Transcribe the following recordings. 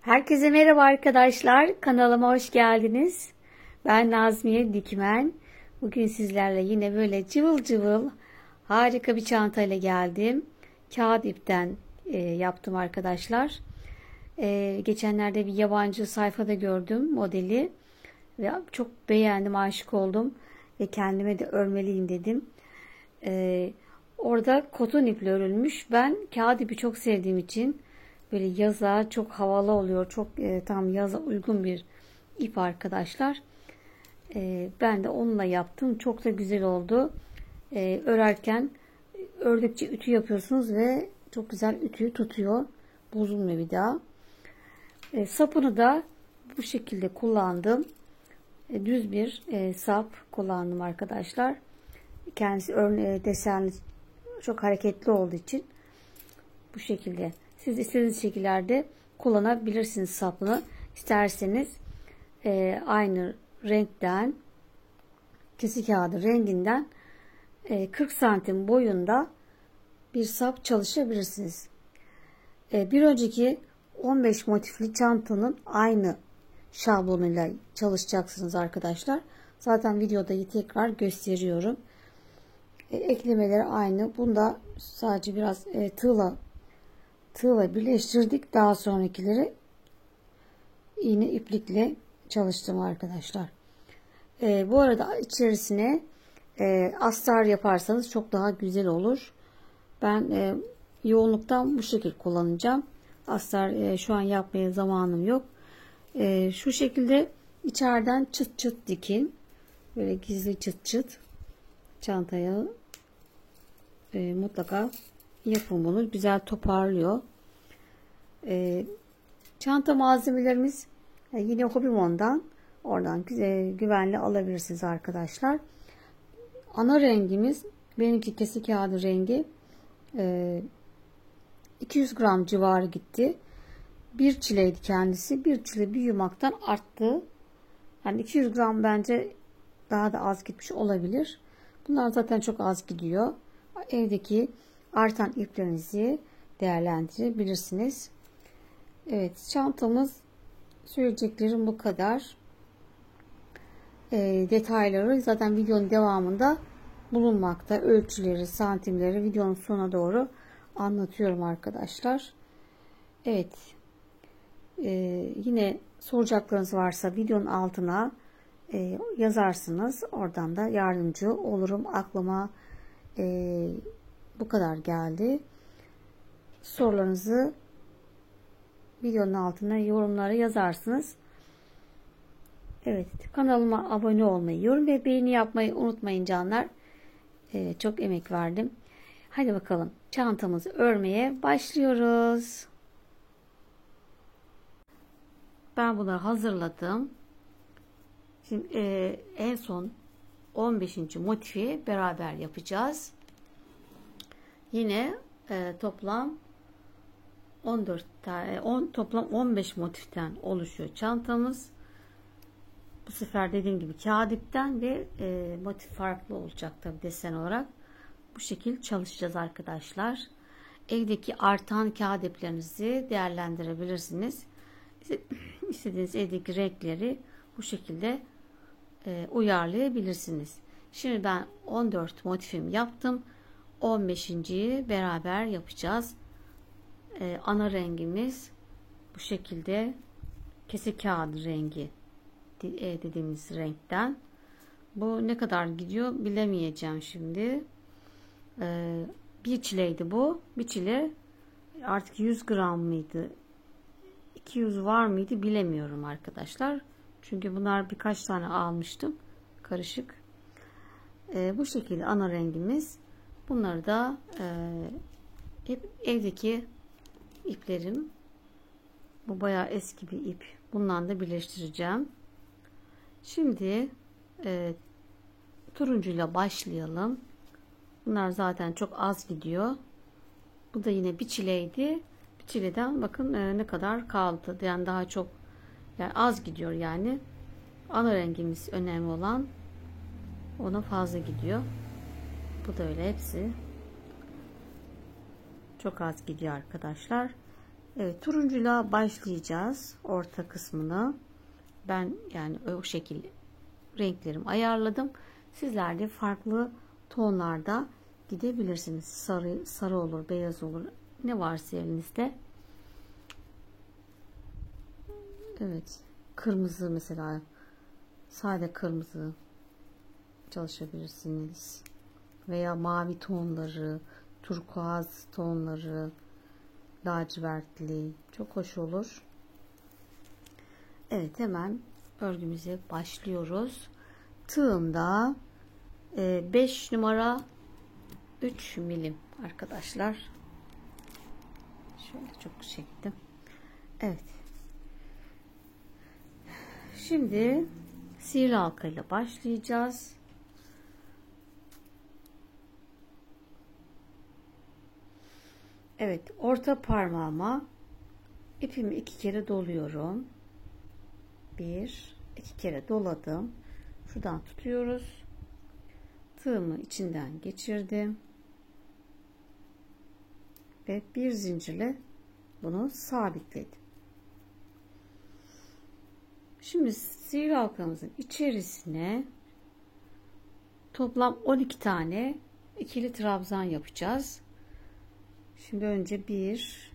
Herkese merhaba arkadaşlar. Kanalıma hoş geldiniz. Ben Nazmiye Dikmen. Bugün sizlerle yine böyle cıvıl cıvıl harika bir çantayla geldim. Kağıt ipten yaptım arkadaşlar. Geçenlerde bir yabancı sayfada gördüm modeli. Ve çok beğendim, aşık oldum. Ve kendime de örmeliyim dedim. Orada koton iple örülmüş. Ben kağıt ipi çok sevdiğim için böyle yaza çok havalı oluyor. Çok tam yaza uygun bir ip arkadaşlar. Ben de onunla yaptım. Çok da güzel oldu. Örerken ördükçe ütü yapıyorsunuz ve çok güzel ütüyü tutuyor. Bozulmuyor bir daha. Sapını da bu şekilde kullandım. Düz bir sap kullandım arkadaşlar. Kendisi desenli, çok hareketli olduğu için bu şekilde. Siz istediğiniz şekillerde kullanabilirsiniz sapını. İsterseniz aynı renkten, kesik kağıdı renginden 40 santim boyunda bir sap çalışabilirsiniz. Bir önceki 15 motifli çantanın aynı şablonuyla çalışacaksınız arkadaşlar. Zaten videoda tekrar gösteriyorum. Eklemeleri aynı. Bunda sadece biraz tığla birleştirdik. Daha sonrakileri iğne iplikle çalıştım arkadaşlar. Bu arada içerisine astar yaparsanız çok daha güzel olur. Ben yoğunluktan bu şekilde kullanacağım. Astar şu an yapmaya zamanım yok. Şu şekilde içeriden çıt çıt dikin. Böyle gizli çıt çıt çantaya mutlaka yapın bunu. Güzel toparlıyor. Çanta malzemelerimiz yine Hobbimon'dan, oradan güvenli alabilirsiniz arkadaşlar. Ana rengimiz benimki kesik kağıdı rengi. 200 gram civarı gitti. Bir çileydi kendisi. Bir çile bir yumaktan arttı. Yani 200 gram bence daha da az gitmiş olabilir. Bunlar zaten çok az gidiyor. Evdeki artan iplerinizi değerlendirebilirsiniz. Evet, çantamız, söyleyeceklerim bu kadar. Detayları zaten videonun devamında bulunmakta. Ölçüleri, santimleri videonun sonuna doğru anlatıyorum arkadaşlar. Evet. Yine soracaklarınız varsa videonun altına yazarsınız. Oradan da yardımcı olurum. Aklıma bu kadar geldi. Sorularınızı videonun altına yorumlara yazarsınız. Evet, kanalıma abone olmayı, yorum ve beğeni yapmayı unutmayın canlar. Çok emek verdim. Hadi bakalım çantamızı örmeye başlıyoruz. Ben bunu hazırladım. Şimdi en son 15. motifi beraber yapacağız. Yine toplam 14 tane, toplam 15 motiften oluşuyor çantamız. Bu sefer dediğim gibi kağıt ipten ve motif farklı olacak tabi desen olarak. Bu şekilde çalışacağız arkadaşlar. Evdeki artan kağıt iplerinizi değerlendirebilirsiniz. İstediğiniz evdeki renkleri bu şekilde uyarlayabilirsiniz. Şimdi ben 14 motifim yaptım. 15.yi beraber yapacağız. Ana rengimiz bu şekilde kesik kağıdı rengi dediğimiz renkten. Bu ne kadar gidiyor bilemeyeceğim şimdi. Bir çileydi bu. Bir çile artık 100 gram mıydı? 200 var mıydı bilemiyorum arkadaşlar. Çünkü bunlar birkaç tane almıştım. Karışık. Bu şekilde ana rengimiz. Bunları da evdeki iplerim. Bu bayağı eski bir ip. Bundan da birleştireceğim. Şimdi turuncuyla başlayalım. Bunlar zaten çok az gidiyor. Bu da yine bir çileydi. Bir çileden bakın ne kadar kaldı. Yani daha çok, yani az gidiyor yani. Ana rengimiz önemli olan. Ona fazla gidiyor. Bu da öyle, hepsi çok az gidiyor arkadaşlar. Evet, turuncuyla başlayacağız orta kısmını. Ben yani o şekilde renklerimi ayarladım. Sizler de farklı tonlarda gidebilirsiniz. Sarı olur, beyaz olur. Ne varsa elinizde. Evet. Kırmızı mesela. Sade kırmızı çalışabilirsiniz. Veya mavi tonları, turkuaz tonları, lacivertli. Çok hoş olur. Evet, hemen örgümüze başlıyoruz. Tığımda 5 numara 3 milim arkadaşlar. Şöyle çok çektim. Evet. Şimdi sihirli halka ile başlayacağız. Evet, orta parmağıma ipimi 2 kere doluyorum. 1 2 kere doladım. Şuradan tutuyoruz. Tığımı içinden geçirdim. Ve bir zincirle bunu sabitledim. Şimdi sihirli halkamızın içerisine toplam 12 tane ikili trabzan yapacağız. Şimdi önce 1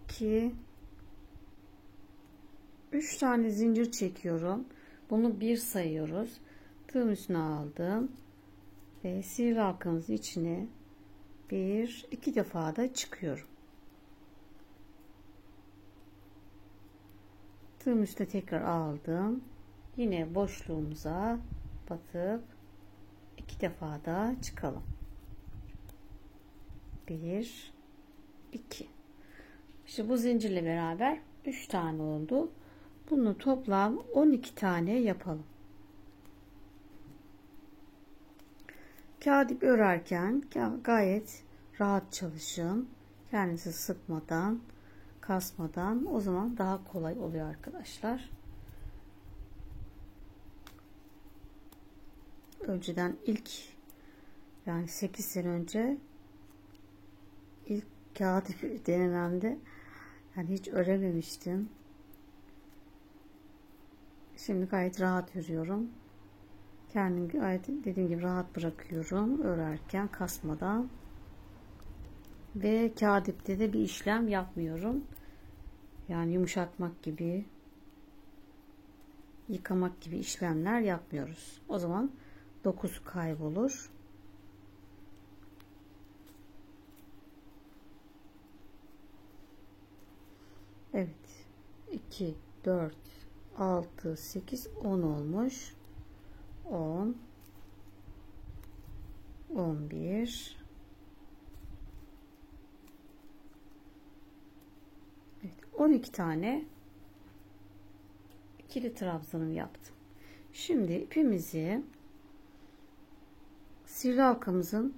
2 3 tane zincir çekiyorum. Bunu 1 sayıyoruz. Tığım üstüne aldım ve sihirli halkamızın içine 2 defa da çıkıyorum. Tığım üstüne tekrar aldım. Yine boşluğumuza batıp 2 defa da çıkalım. 1 2. İşte bu zincirle beraber 3 tane oldu. Bunu toplam 12 tane yapalım. Kağıt örerken gayet rahat çalışın. Kendinizi sıkmadan, kasmadan, o zaman daha kolay oluyor arkadaşlar. Önceden yani 8 sene önce ilk kağıt denememde yani hiç örememiştim. Şimdi gayet rahat örüyorum. Kendimi gayet dediğim gibi rahat bırakıyorum örerken kasmadan. Ve kağıt ipte de bir işlem yapmıyorum. Yani yumuşatmak gibi, yıkamak gibi işlemler yapmıyoruz. O zaman dokusu kaybolur. Evet. 2, 4, 6, 8, 10 olmuş. 10, 11, evet, 12 tane ikili trabzanımı yaptım. Şimdi ipimizi sihirli halkamızın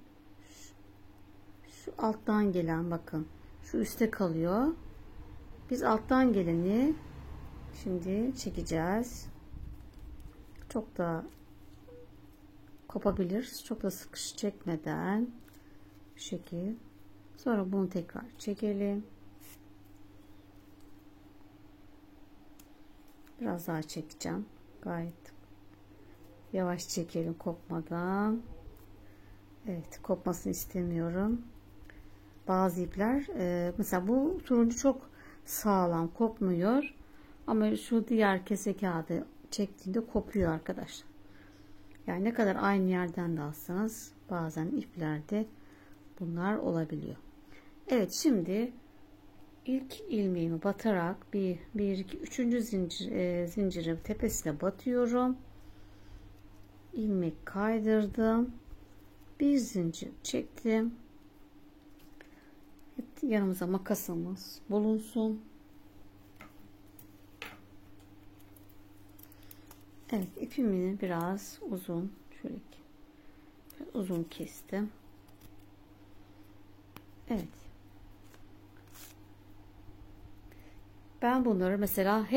şu alttan gelen, bakın şu üstte kalıyor. Biz alttan geleni şimdi çekeceğiz. Çok da kopabilir. Çok da sıkış çekmeden bu şekil. Sonra bunu tekrar çekelim. Biraz daha çekeceğim. Gayet yavaş çekelim kopmadan. Evet, kopmasını istemiyorum. Bazı ipler mesela bu turuncu çok sağlam kopmuyor. Ama şu diğer kese kağıdı çektiğinde kopuyor arkadaşlar. Yani ne kadar aynı yerden de alsanız bazen iplerde bunlar olabiliyor. Evet, şimdi ilk ilmeğimi batarak 1 2 3. zincirin tepesine batıyorum. İlmek kaydırdım. Bir zincir çektim. Yanımıza makasımız bulunsun. Evet, ipimi biraz uzun, şöyle uzun kestim. Evet. Ben bunları mesela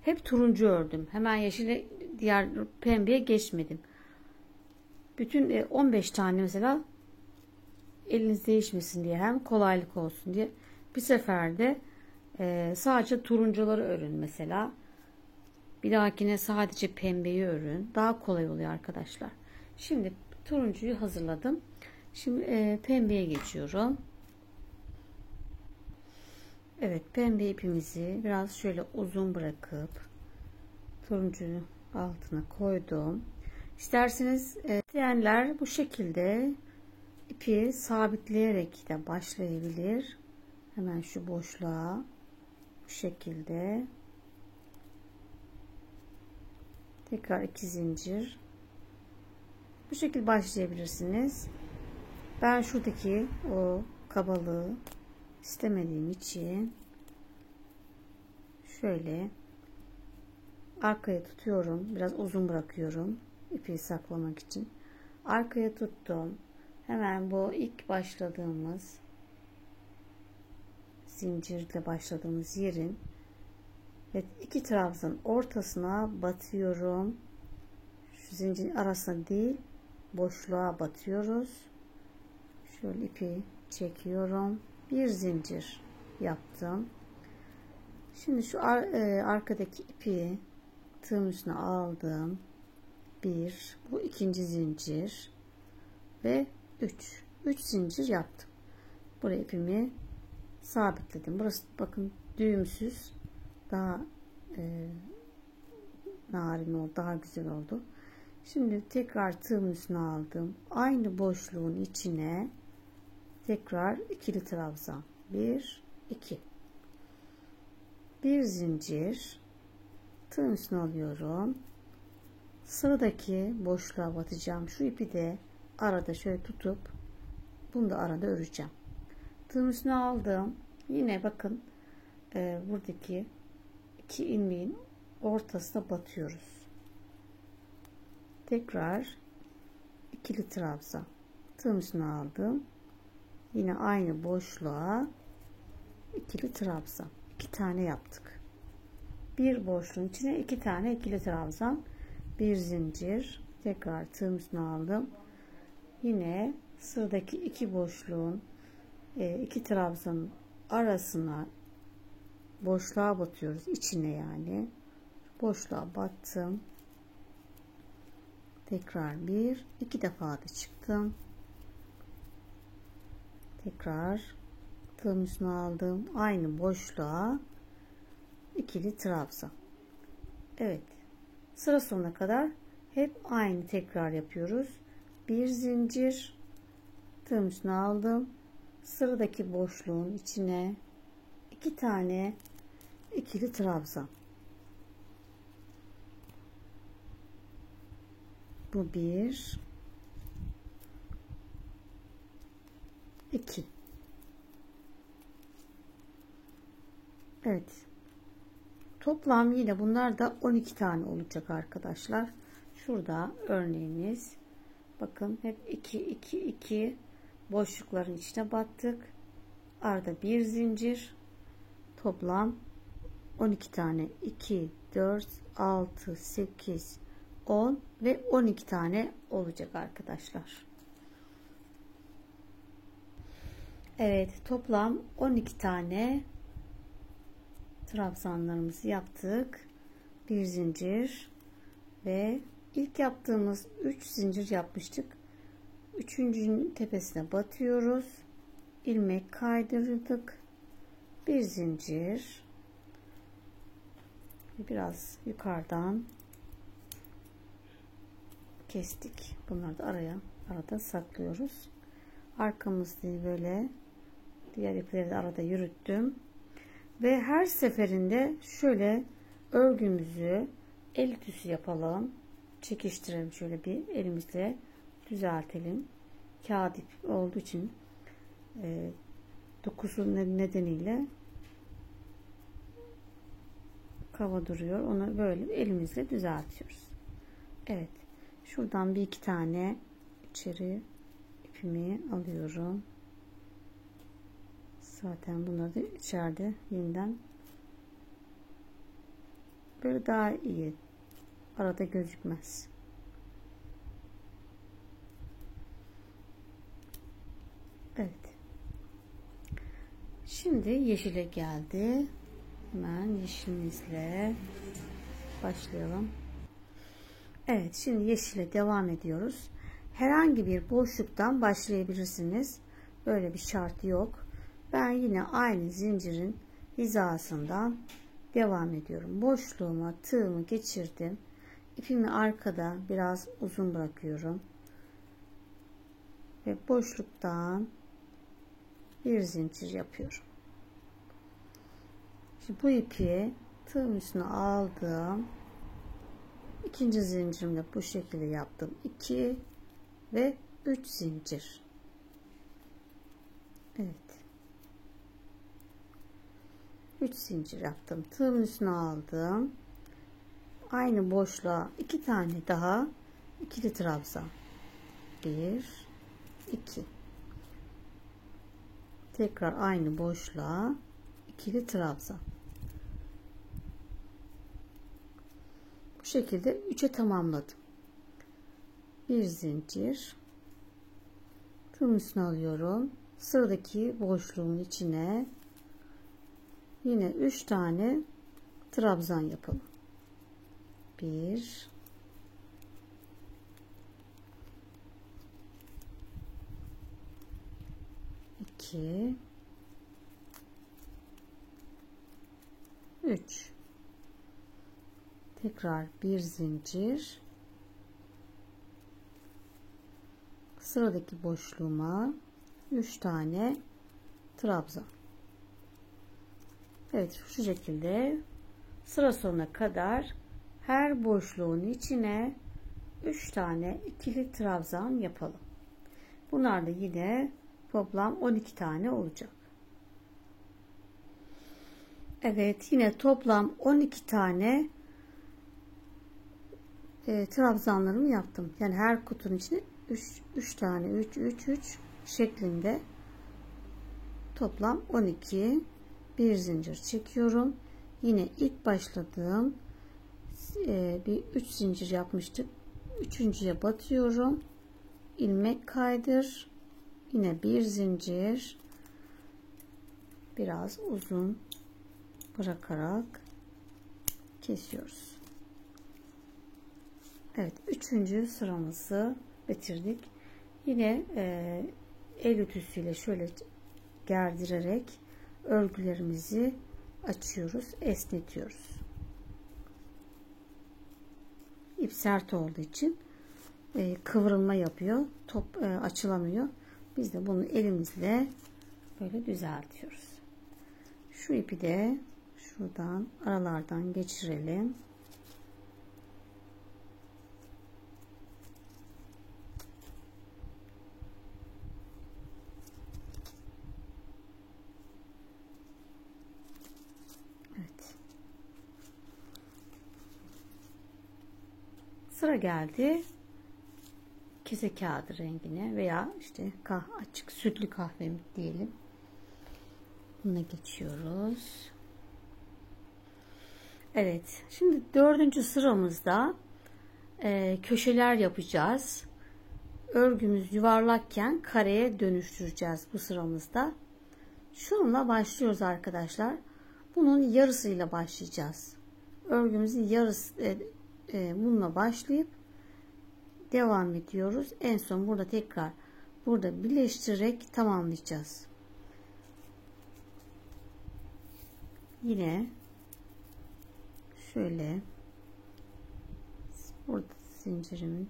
hep turuncu ördüm. Hemen yeşile, diğer pembeye geçmedim. Bütün 15 tane mesela eliniz değişmesin diye, hem kolaylık olsun diye bir seferde sadece turuncuları örün mesela. Bir dahakine sadece pembeyi örün. Daha kolay oluyor arkadaşlar. Şimdi turuncuyu hazırladım. Şimdi pembeye geçiyorum. Evet, pembe ipimizi biraz şöyle uzun bırakıp turuncuyu altına koydum. İsterseniz isteyenler bu şekilde ipi sabitleyerek de başlayabilir. Hemen şu boşluğa bu şekilde tekrar 2 zincir, bu şekilde başlayabilirsiniz. Ben şuradaki o kabalığı istemediğim için şöyle arkaya tutuyorum. Biraz uzun bırakıyorum ipi saklamak için. Arkaya tuttum. Hemen bu ilk başladığımız zincirle başladığımız yerin ve 2 trabzan ortasına batıyorum. Şu zincirin arasına değil, boşluğa batıyoruz. Şöyle ipi çekiyorum. Bir zincir yaptım. Şimdi şu arkadaki ipi tığın üstüne aldım. Bir, bu ikinci zincir ve 3 zincir yaptım. Buraya ipimi sabitledim. Burası bakın düğümsüz, daha narin oldu, daha güzel oldu. Şimdi tekrar tığımın üstüne aldım. Aynı boşluğun içine tekrar ikili trabzan. 1 2, bir zincir, tığın üstüne alıyorum. Sıradaki boşluğa batacağım. Şu ipi de arada şöyle tutup bunu da arada öreceğim. Tığın üstüne aldım. Yine bakın buradaki 2 ilmeğin ortasına batıyoruz. Tekrar ikili trabzan. Tığın üstüne aldım. Yine aynı boşluğa ikili trabzan. 2 tane yaptık. Bir boşluğun içine 2 tane ikili trabzan, bir zincir, tekrar tığın üstüne aldım. Yine sıradaki 2 boşluğun 2 trabzanın arasına boşluğa batıyoruz, içine yani. Boşluğa battım. Tekrar 1 2 defa da çıktım. Tekrar tığın üstüne aldım. Aynı boşluğa ikili trabzan. Evet. Sıra sonuna kadar hep aynı tekrar yapıyoruz. Bir zincir, tığın üstüne aldım. Sıradaki boşluğun içine 2 tane ikili trabzan. Bu 1 2. Evet. Toplam yine bunlar da 12 tane olacak arkadaşlar. Şurada örneğimiz. Bakın hep 2 2 2 boşlukların içine battık. Arada bir zincir. Toplam 12 tane. 2 4 6 8 10 ve 12 tane olacak arkadaşlar. Evet, toplam 12 tane trabzanlarımızı yaptık. Bir zincir ve ilk yaptığımız 3 zincir yapmıştık. Üçüncünün tepesine batıyoruz. İlmek kaydırdık. Bir zincir. Biraz yukarıdan kestik. Bunları da arada saklıyoruz. Arkamızda böyle diğer ipleri de arada yürüttüm. Ve her seferinde şöyle örgümüzü el ütüsü yapalım. Çekiştirelim, şöyle bir elimizle düzeltelim. Kağıt ip olduğu için dokusu nedeniyle kaba duruyor. Onu böyle elimizle düzeltiyoruz. Evet. Şuradan bir iki tane içeri ipimi alıyorum. Zaten bunları da içeride yeniden böyle daha iyi, arada gözükmez. Evet, Şimdi yeşile geldi. Hemen yeşilimizle başlayalım. Evet, şimdi yeşile devam ediyoruz. Herhangi bir boşluktan başlayabilirsiniz. Böyle bir şart yok. Ben yine aynı zincirin hizasından devam ediyorum. Boşluğuma tığımı geçirdim. İpimi arkada biraz uzun bırakıyorum. Ve boşluktan bir zincir yapıyorum. Şimdi bu ipi tığım üstüne aldım. İkinci zincirimle bu şekilde yaptım. 2 ve 3 zincir. Evet. 3 zincir yaptım. Tığımın üstüne aldım. Aynı boşluğa 2 tane daha ikili trabzan. 1 2. Tekrar aynı boşluğa ikili trabzan. Bu şekilde 3'e tamamladım. Bir zincir. Tığımın üstüne alıyorum. Sıradaki boşluğun içine yine 3 tane trabzan yapalım. 1 2 3. Tekrar bir zincir. Sıradaki boşluğuma 3 tane trabzan. Evet, şu şekilde sıra sonuna kadar her boşluğun içine 3 tane ikili trabzan yapalım. Bunlar da yine toplam 12 tane olacak. Evet, yine toplam 12 tane trabzanlarımı yaptım. Yani her kutunun içine 3 tane 3 şeklinde toplam 12. Bir zincir çekiyorum. Yine ilk başladığım bir 3 zincir yapmıştık. Üçüncüye batıyorum. İlmek kaydır. Yine bir zincir. Biraz uzun bırakarak kesiyoruz. Evet, 3. sıramızı bitirdik. Yine el ütüsüyle şöyle gerdirerek örgülerimizi açıyoruz, esnetiyoruz. İp sert olduğu için kıvrılma yapıyor, açılamıyor. Biz de bunu elimizle böyle düzeltiyoruz. Şu ipi de şuradan aralardan geçirelim. Evet. Sıra geldi kese kağıdı rengine veya işte açık sütlü kahve diyelim. Buna geçiyoruz. Evet. Şimdi 4. sıramızda köşeler yapacağız. Örgümüz yuvarlakken kareye dönüştüreceğiz bu sıramızda. Şununla başlıyoruz arkadaşlar. Bunun yarısıyla başlayacağız. Örgümüzün yarısı bununla başlayıp devam ediyoruz. En son burada tekrar burada birleştirerek tamamlayacağız. Yine şöyle burada zincirimin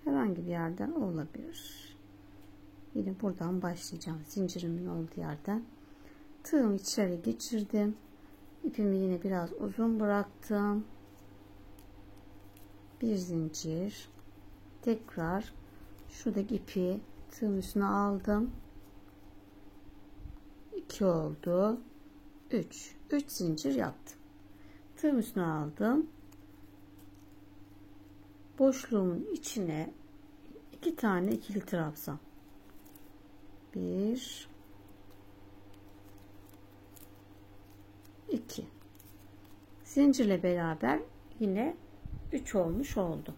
herhangi bir yerden olabilir. Yine buradan başlayacağım. Zincirimin olduğu yerden tığımı içeri geçirdim. İpimi yine biraz uzun bıraktım. Bir zincir. Tekrar şuradaki ipi tığın üstüne aldım. 2 oldu. 3 zincir yaptım. Tığın üstüne aldım. Boşluğumun içine 2 tane ikili trabzan. 1 2 zincirle beraber yine 3 olmuş oldu.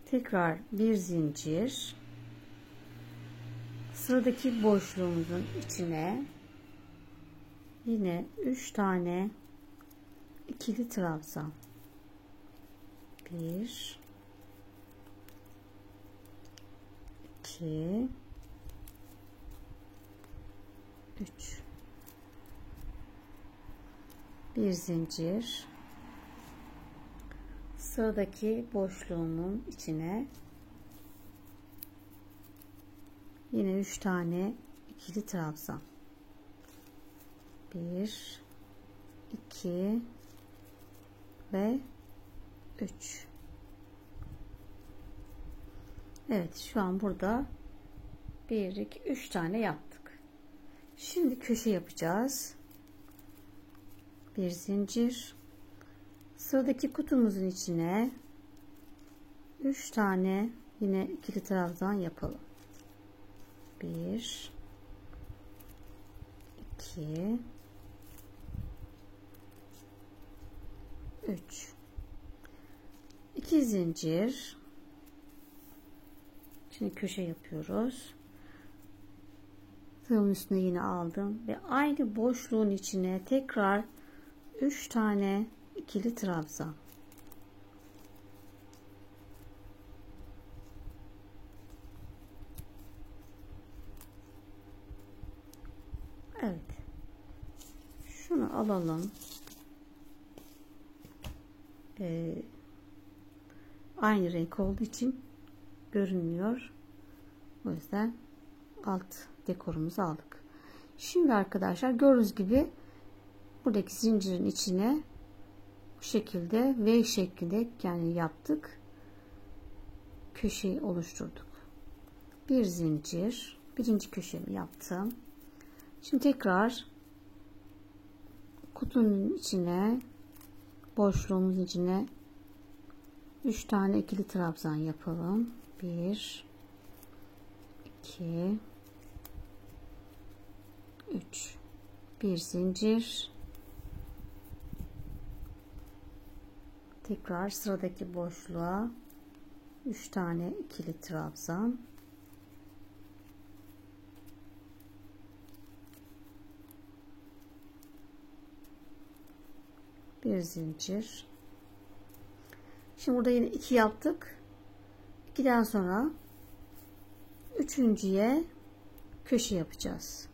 Tekrar bir zincir, sıradaki boşluğumuzun içine yine 3 tane ikili trabzan. 1 2 3 bir zincir, sıradaki boşluğumun içine yine 3 tane ikili trabzan. 1 2 ve 3. Evet, şu an burada 1 2 3 tane yaptık. Şimdi köşe yapacağız. Bir zincir, sıradaki kutumuzun içine 3 tane yine ikili trabzan yapalım. 1 2 3 2 zincir. Şimdi köşe yapıyoruz. Tığımın üstüne yine aldım ve aynı boşluğun içine tekrar 3 tane ikili trabzan. Evet. Şunu alalım. Aynı renk olduğu için görünmüyor. O yüzden alt dekorumuzu aldık. Şimdi arkadaşlar gördüğünüz gibi buradaki zincirin içine bu şekilde V şeklinde yani yaptık. Köşeyi oluşturduk. Bir zincir, birinci köşemi yaptım. Şimdi tekrar kutunun içine, boşluğumuzun içine 3 tane ikili trabzan yapalım. 1 2 3 bir zincir, tekrar sıradaki boşluğa 3 tane ikili trabzan, bir zincir. Şimdi burada yine 2 yaptık. 2'den sonra üçüncüye köşe yapacağız.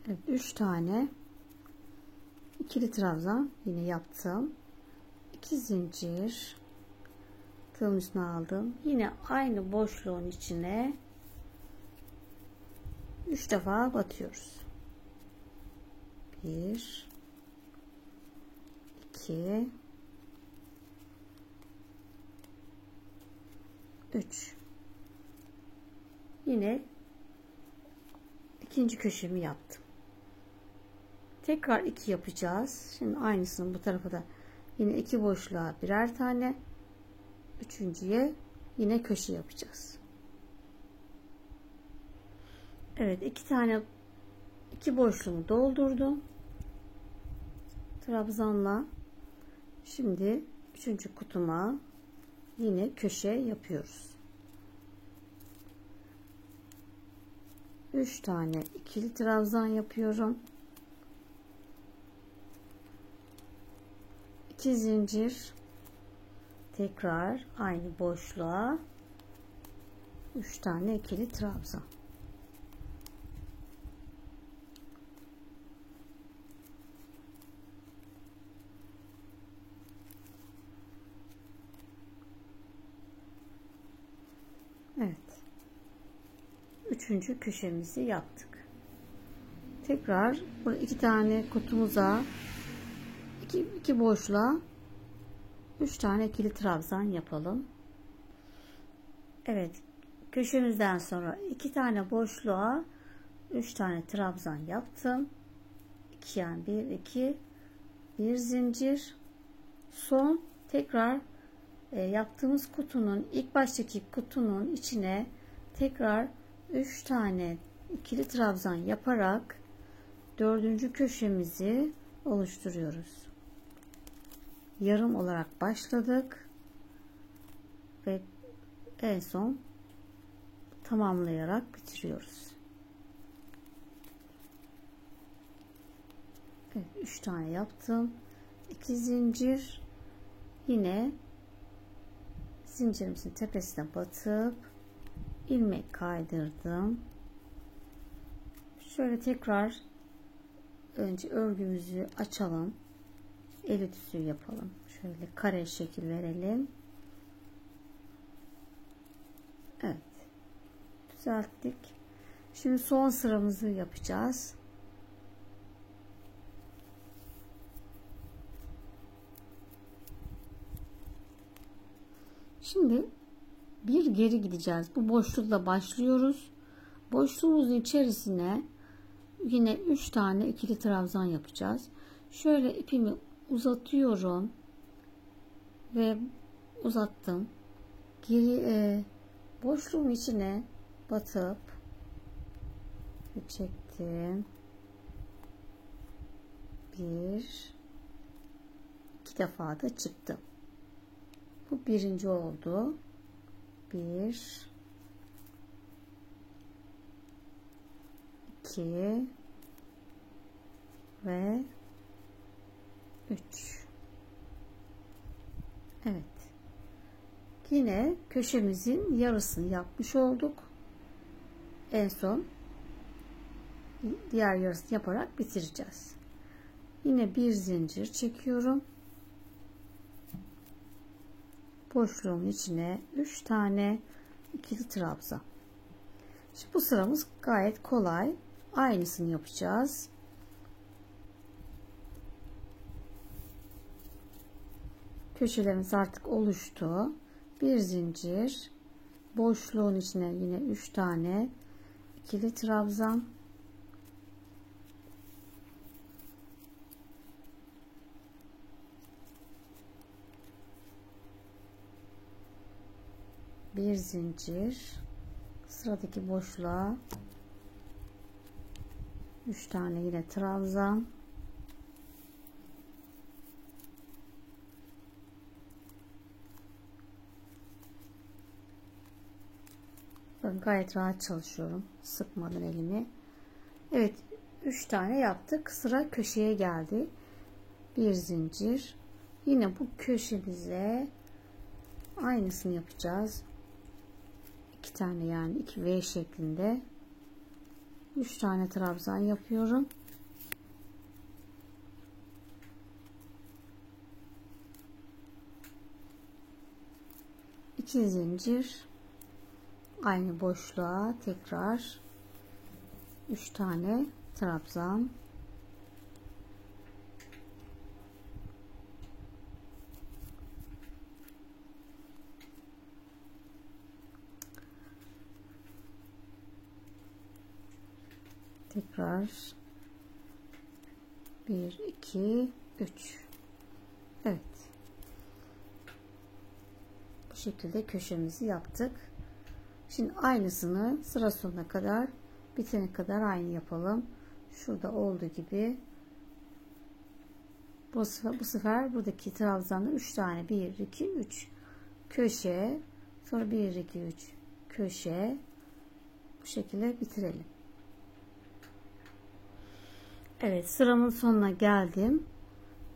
Evet, 3 tane ikili trabzan yine yaptım. 2 zincir, tığımın üstüne aldım. Yine aynı boşluğun içine 3 defa batıyoruz. 1 2 3. Yine ikinci köşemi yaptım. Tekrar 2 yapacağız. Şimdi aynısını bu tarafa da yine 2 boşluğa birer tane, üçüncüye yine köşe yapacağız. Evet, 2 boşluğumu doldurdum trabzanla. Şimdi üçüncü kutuma yine köşe yapıyoruz. 3 tane ikili trabzan yapıyorum. 2 zincir, tekrar aynı boşluğa 3 tane ikili trabzan. Evet. Üçüncü köşemizi yaptık. Tekrar burada 2 tane kutumuza 2 boşluğa 3 tane ikili trabzan yapalım. Evet, köşemizden sonra 2 tane boşluğa 3 tane trabzan yaptım. 2 yani 1 2 bir zincir, son tekrar yaptığımız kutunun ilk baştaki kutunun içine tekrar 3 tane ikili trabzan yaparak dördüncü köşemizi oluşturuyoruz. yarım olarak başladık ve en son tamamlayarak bitiriyoruz. Evet, 3 tane yaptım. 2 zincir, yine zincirimizin tepesine batıp ilmek kaydırdım. Şöyle tekrar önce örgümüzü açalım. El ütüsü yapalım. Şöyle kare şekil verelim. Evet. Düzelttik. Şimdi son sıramızı yapacağız. Şimdi bir geri gideceğiz. Bu boşlukla başlıyoruz. Boşluğumuzun içerisine yine 3 tane ikili trabzan yapacağız. Şöyle ipimi uzatıyorum ve uzattım. Geri boşluğun içine batıp çektim. 2 defa da çıktım. Bu birinci oldu. 1 2 ve 3. Evet. Yine köşemizin yarısını yapmış olduk. En son diğer yarısını yaparak bitireceğiz. Yine bir zincir çekiyorum. Boşluğun içine 3 tane ikili trabzan. Şimdi bu sıramız gayet kolay. Aynısını yapacağız. Köşelerimiz artık oluştu. Bir zincir, boşluğun içine yine 3 tane ikili trabzan. Bir zincir, sıradaki boşluğa 3 tane yine trabzan. Ben gayet rahat çalışıyorum, sıkmadan elimi. Evet, 3 tane yaptık. Sıra köşeye geldi. Bir zincir, yine bu köşemize aynısını yapacağız. 2 tane, yani 2 V şeklinde 3 tane trabzan yapıyorum. İki zincir, aynı boşluğa tekrar 3 tane trabzan. Tekrar 1 2 3. Evet, bu şekilde köşemizi yaptık. Şimdi aynısını sıra sonuna kadar, bitene kadar aynı yapalım. Şurada olduğu gibi bu sefer buradaki trabzanlar 3 tane, 1 2 3 köşe, sonra 1 2 3 köşe, bu şekilde bitirelim. Evet, sıramın sonuna geldim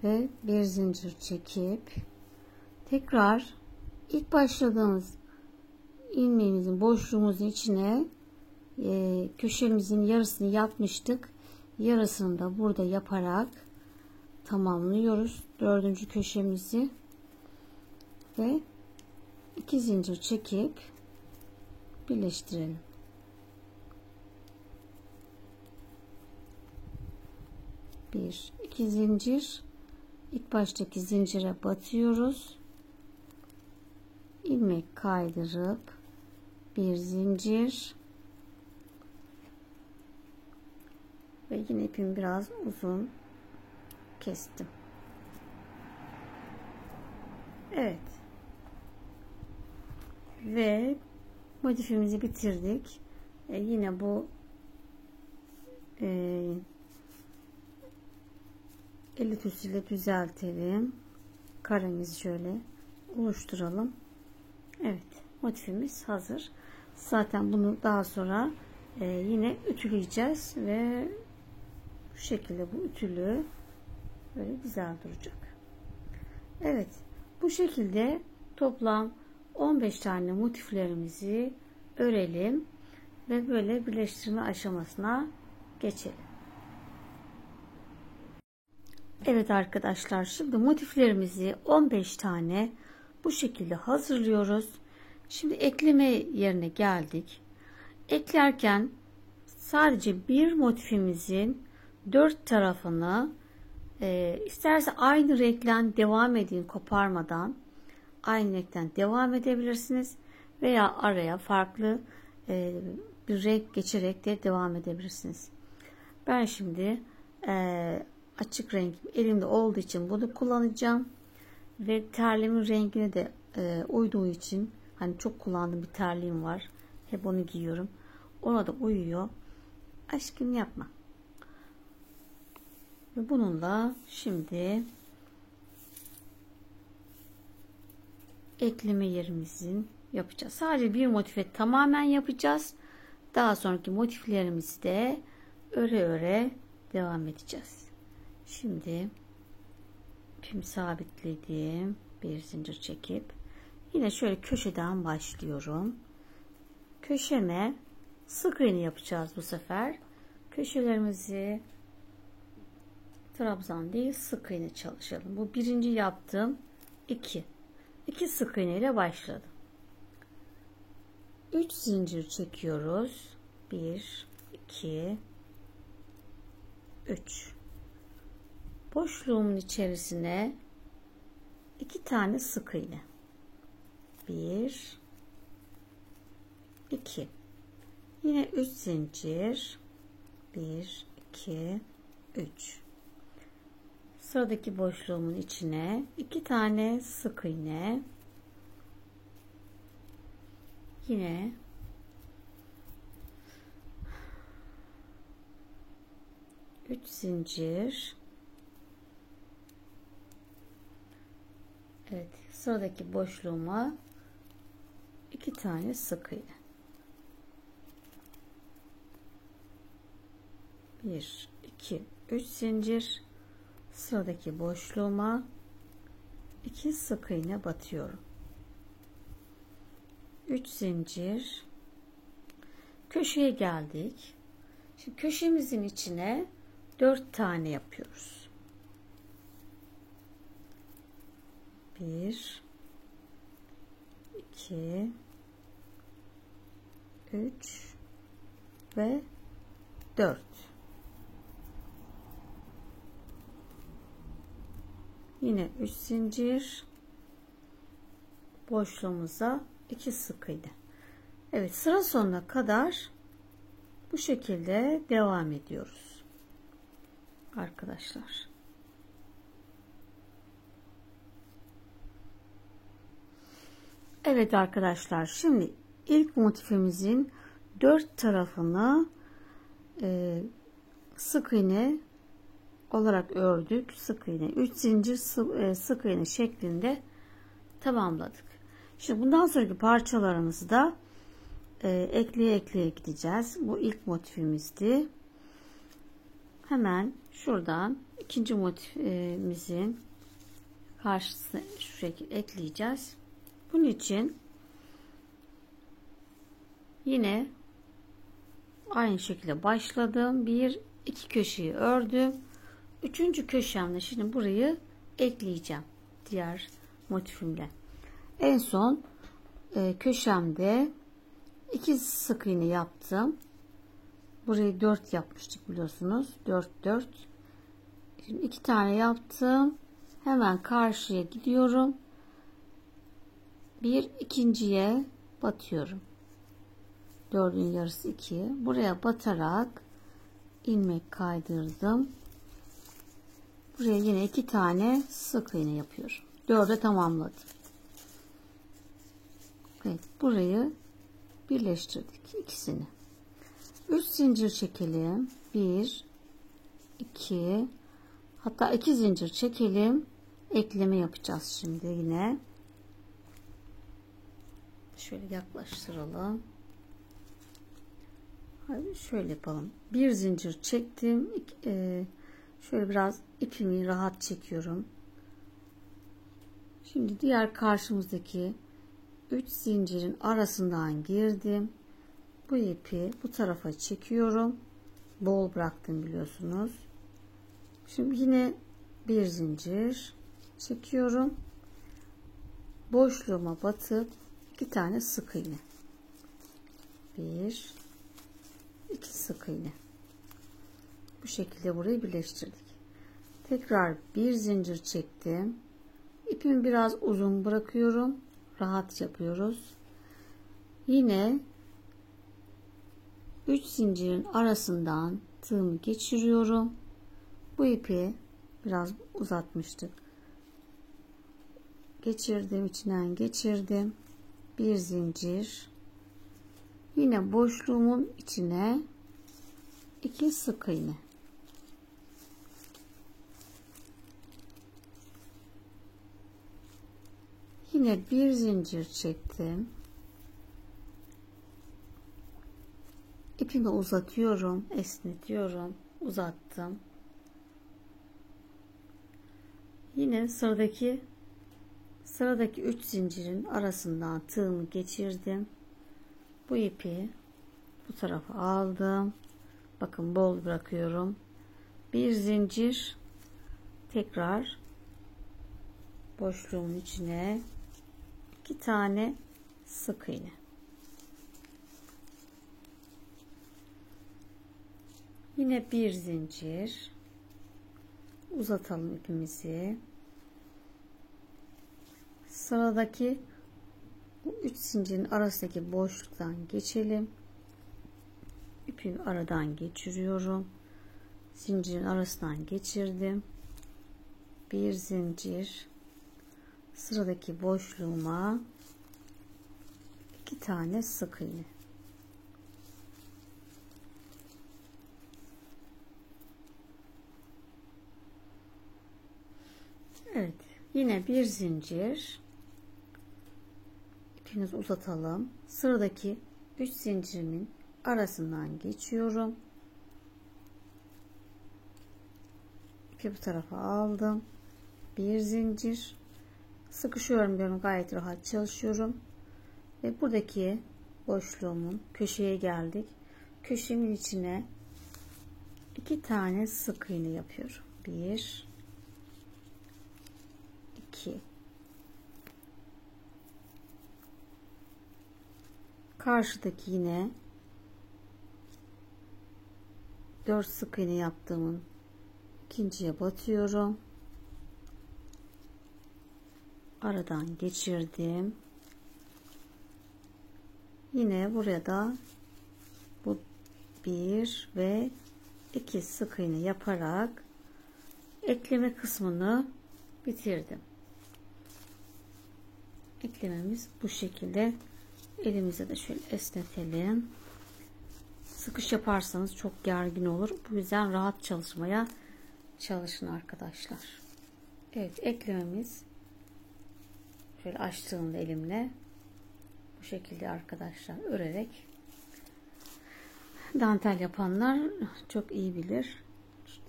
ve bir zincir çekip tekrar ilk başladığımız ilmeğimizin boşluğumuzun içine köşemizin yarısını yapmıştık. Yarısını da burada yaparak tamamlıyoruz. 4. köşemizi ve 2 zincir çekip birleştirelim. Bir, 2 zincir, ilk baştaki zincire batıyoruz. İlmek kaydırıp bir zincir ve yine ipimi biraz uzun kestim. Evet, ve motifimizi bitirdik. Yine bu el ütüsüyle düzeltelim. karemizi şöyle oluşturalım. Evet, motifimiz hazır. Zaten bunu daha sonra yine ütüleyeceğiz ve bu şekilde bu ütülü böyle güzel duracak. Evet, bu şekilde toplam 15 tane motiflerimizi örelim ve böyle birleştirme aşamasına geçelim. Evet arkadaşlar, şimdi motiflerimizi 15 tane bu şekilde hazırlıyoruz. Şimdi ekleme yerine geldik. Eklerken sadece bir motifimizin 4 tarafını isterse aynı renkten devam edin, koparmadan aynı renkten devam edebilirsiniz veya araya farklı bir renk geçerek de devam edebilirsiniz. Ben şimdi açık renk elimde olduğu için bunu kullanacağım ve terliğimin rengine de uyduğu için, hani çok kullandığım bir terliğim var, hep onu giyiyorum, ona da uyuyor. Aşkım yapma. Ve bununla şimdi ekleme yerimizin yapacağız. Sadece bir motife tamamen yapacağız. Daha sonraki motiflerimizi de öre öre devam edeceğiz. Şimdi ipimi sabitledim. Bir zincir çekip yine şöyle köşeden başlıyorum. Köşeme sık iğne yapacağız bu sefer. Köşelerimizi trabzan değil, sık iğne çalışalım. Bu birinci yaptığım 2 sık iğne ile başladım. 3 zincir çekiyoruz. 1 2 3. Boşluğumun içerisine 2 tane sık iğne. 1 2. Yine 3 zincir. 1 2 3. Sıradaki boşluğumun içine 2 tane sık iğne. Yine 3 zincir. Evet, sıradaki boşluğuma 2 tane sık iğne. 1 2 3 zincir. Sıradaki boşluğuma 2 sık iğne batıyorum. 3 zincir. Köşeye geldik. Şimdi köşemizin içine 4 tane yapıyoruz. 1 2 3 ve 4. Yine 3 zincir, boşluğumuza 2 sık iğne. Evet, sıra sonuna kadar bu şekilde devam ediyoruz arkadaşlar. Evet arkadaşlar, şimdi ilk motifimizin 4 tarafını sık iğne olarak ördük. Sık iğne, 3 zincir sık iğne şeklinde tamamladık. Şimdi bundan sonraki parçalarımızı da ekleye ekleye gideceğiz. Bu ilk motifimizdi. Hemen şuradan ikinci motifimizin karşısına şu şekilde ekleyeceğiz. Bunun için yine aynı şekilde başladım. 1-2 köşeyi ördüm. Üçüncü köşemde şimdi burayı ekleyeceğim diğer motifimle. En son köşemde 2 sık iğne yaptım. Burayı 4 yapmıştık biliyorsunuz. 4 şimdi 2 tane yaptım. Hemen karşıya gidiyorum. İkinciye batıyorum. 4'ün yarısı 2. Buraya batarak ilmek kaydırdım. Buraya yine 2 tane sık iğne yapıyorum. 4'e tamamladım. Evet, burayı birleştirdik ikisini. 3 zincir çekelim. 1 2, hatta 2 zincir çekelim. ekleme yapacağız şimdi yine. Şöyle yaklaştıralım. Hadi şöyle yapalım. Bir zincir çektim. Şöyle biraz ipimi rahat çekiyorum. Şimdi diğer karşımızdaki 3 zincirin arasından girdim. Bu ipi bu tarafa çekiyorum. Bol bıraktım biliyorsunuz. Şimdi yine bir zincir çekiyorum. Boşluğuma batıp 2 tane sık iğne. 1 2 sık iğne. Bu şekilde burayı birleştirdik. Tekrar bir zincir çektim. İpimi biraz uzun bırakıyorum. Rahat yapıyoruz. Yine 3 zincirin arasından tığımı geçiriyorum. Bu ipi biraz uzatmıştık. Geçirdim, içinden geçirdim. Bir zincir. Yine boşluğumun içine 2 sık iğne. Yine bir zincir çektim. İpimi uzatıyorum, esnetiyorum, uzattım. Yine sıradaki 3 zincirin arasından tığımı geçirdim. Bu ipi bu tarafa aldım. Bakın bol bırakıyorum. Bir zincir, tekrar boşluğumun içine 2 tane sık iğne. Yine bir zincir, uzatalım ipimizi. Sıradaki bu 3 zincirin arasındaki boşluktan geçelim. İpimi aradan geçiriyorum. Zincirin arasından geçirdim. Bir zincir, sıradaki boşluğuma 2 tane sık iğne. Evet, yine bir zincir, ipimizi uzatalım. Sıradaki 3 zincirimin arasından geçiyorum. İpi bu tarafa aldım. Bir zincir, sıkışıyorum diyorum, gayet rahat çalışıyorum ve buradaki boşluğumun köşeye geldik. Köşemin içine 2 tane sık iğne yapıyorum. 1 2. Karşıdaki yine 4 sık iğne yaptığımın ikinciye batıyorum. Aradan geçirdim. Yine buraya da bu 1 ve 2 sık iğne yaparak ekleme kısmını bitirdim. Eklememiz bu şekilde. Elimize de şöyle esnetelim. Sıkış yaparsanız çok gergin olur. Bu yüzden rahat çalışmaya çalışın arkadaşlar. Evet, eklememiz şöyle açtığımda elimle bu şekilde arkadaşlar örerek, dantel yapanlar çok iyi bilir.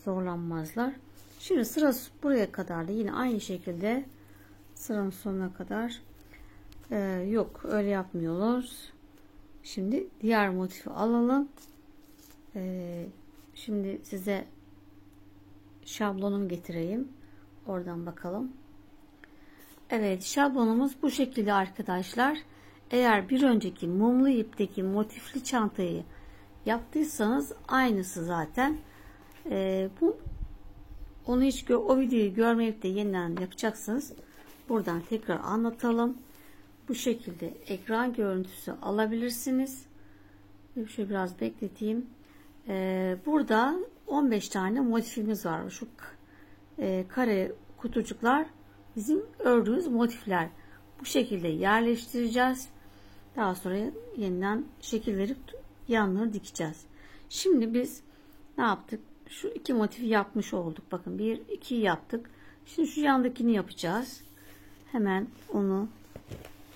Zorlanmazlar. Şimdi sırası buraya kadar da yine aynı şekilde sıranın sonuna kadar yok, öyle yapmıyoruz. Şimdi diğer motifi alalım. Şimdi size şablonumu getireyim. Oradan bakalım. Evet, şablonumuz bu şekilde arkadaşlar. Eğer bir önceki mumlu ipteki motifli çantayı yaptıysanız aynısı zaten. Onu hiç o videoyu görmeyip de yeniden yapacaksınız. Buradan tekrar anlatalım. Bu şekilde ekran görüntüsü alabilirsiniz. Şöyle biraz bekleteyim. Burada 15 tane motifimiz var. Şu kare kutucuklar bizim ördüğümüz motifler. Bu şekilde yerleştireceğiz. Daha sonra yeniden şekil verip yanlarını dikeceğiz. Şimdi biz ne yaptık? Şu iki motifi yapmış olduk. Bakın 1 2 yaptık. Şimdi şu yandakini yapacağız. Hemen onu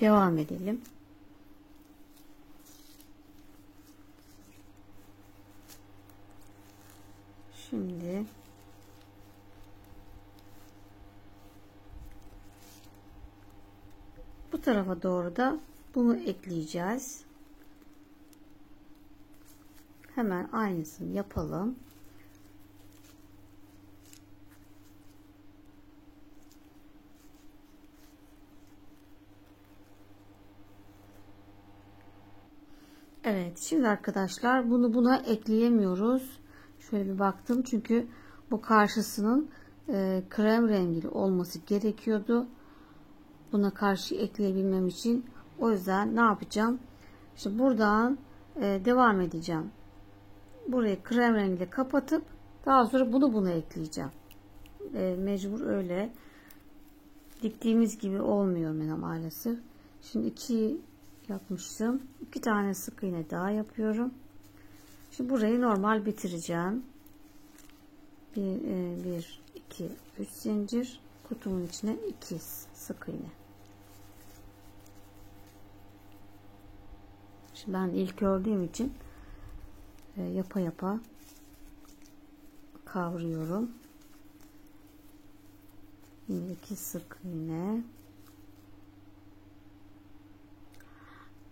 devam edelim. Şimdi bu tarafa doğru da bunu ekleyeceğiz. Hemen aynısını yapalım. Evet, şimdi arkadaşlar bunu buna ekleyemiyoruz. Şöyle bir baktım çünkü bu karşısının krem rengli olması gerekiyordu. Buna karşı ekleyebilmem için. O yüzden ne yapacağım? İşte buradan devam edeceğim. Burayı krem rengiyle kapatıp daha sonra bunu buna ekleyeceğim. Mecbur öyle. Diktiğimiz gibi olmuyor maalesef. Şimdi 2 yapmıştım. 2 tane sık iğne daha yapıyorum. Şimdi burayı normal bitireceğim. 1, 2, 3 zincir. Kutumun içine 2 sık iğne. Şimdi ben ilk ördüğüm için yapa yapa kavruyorum. Yine 2 sık iğne.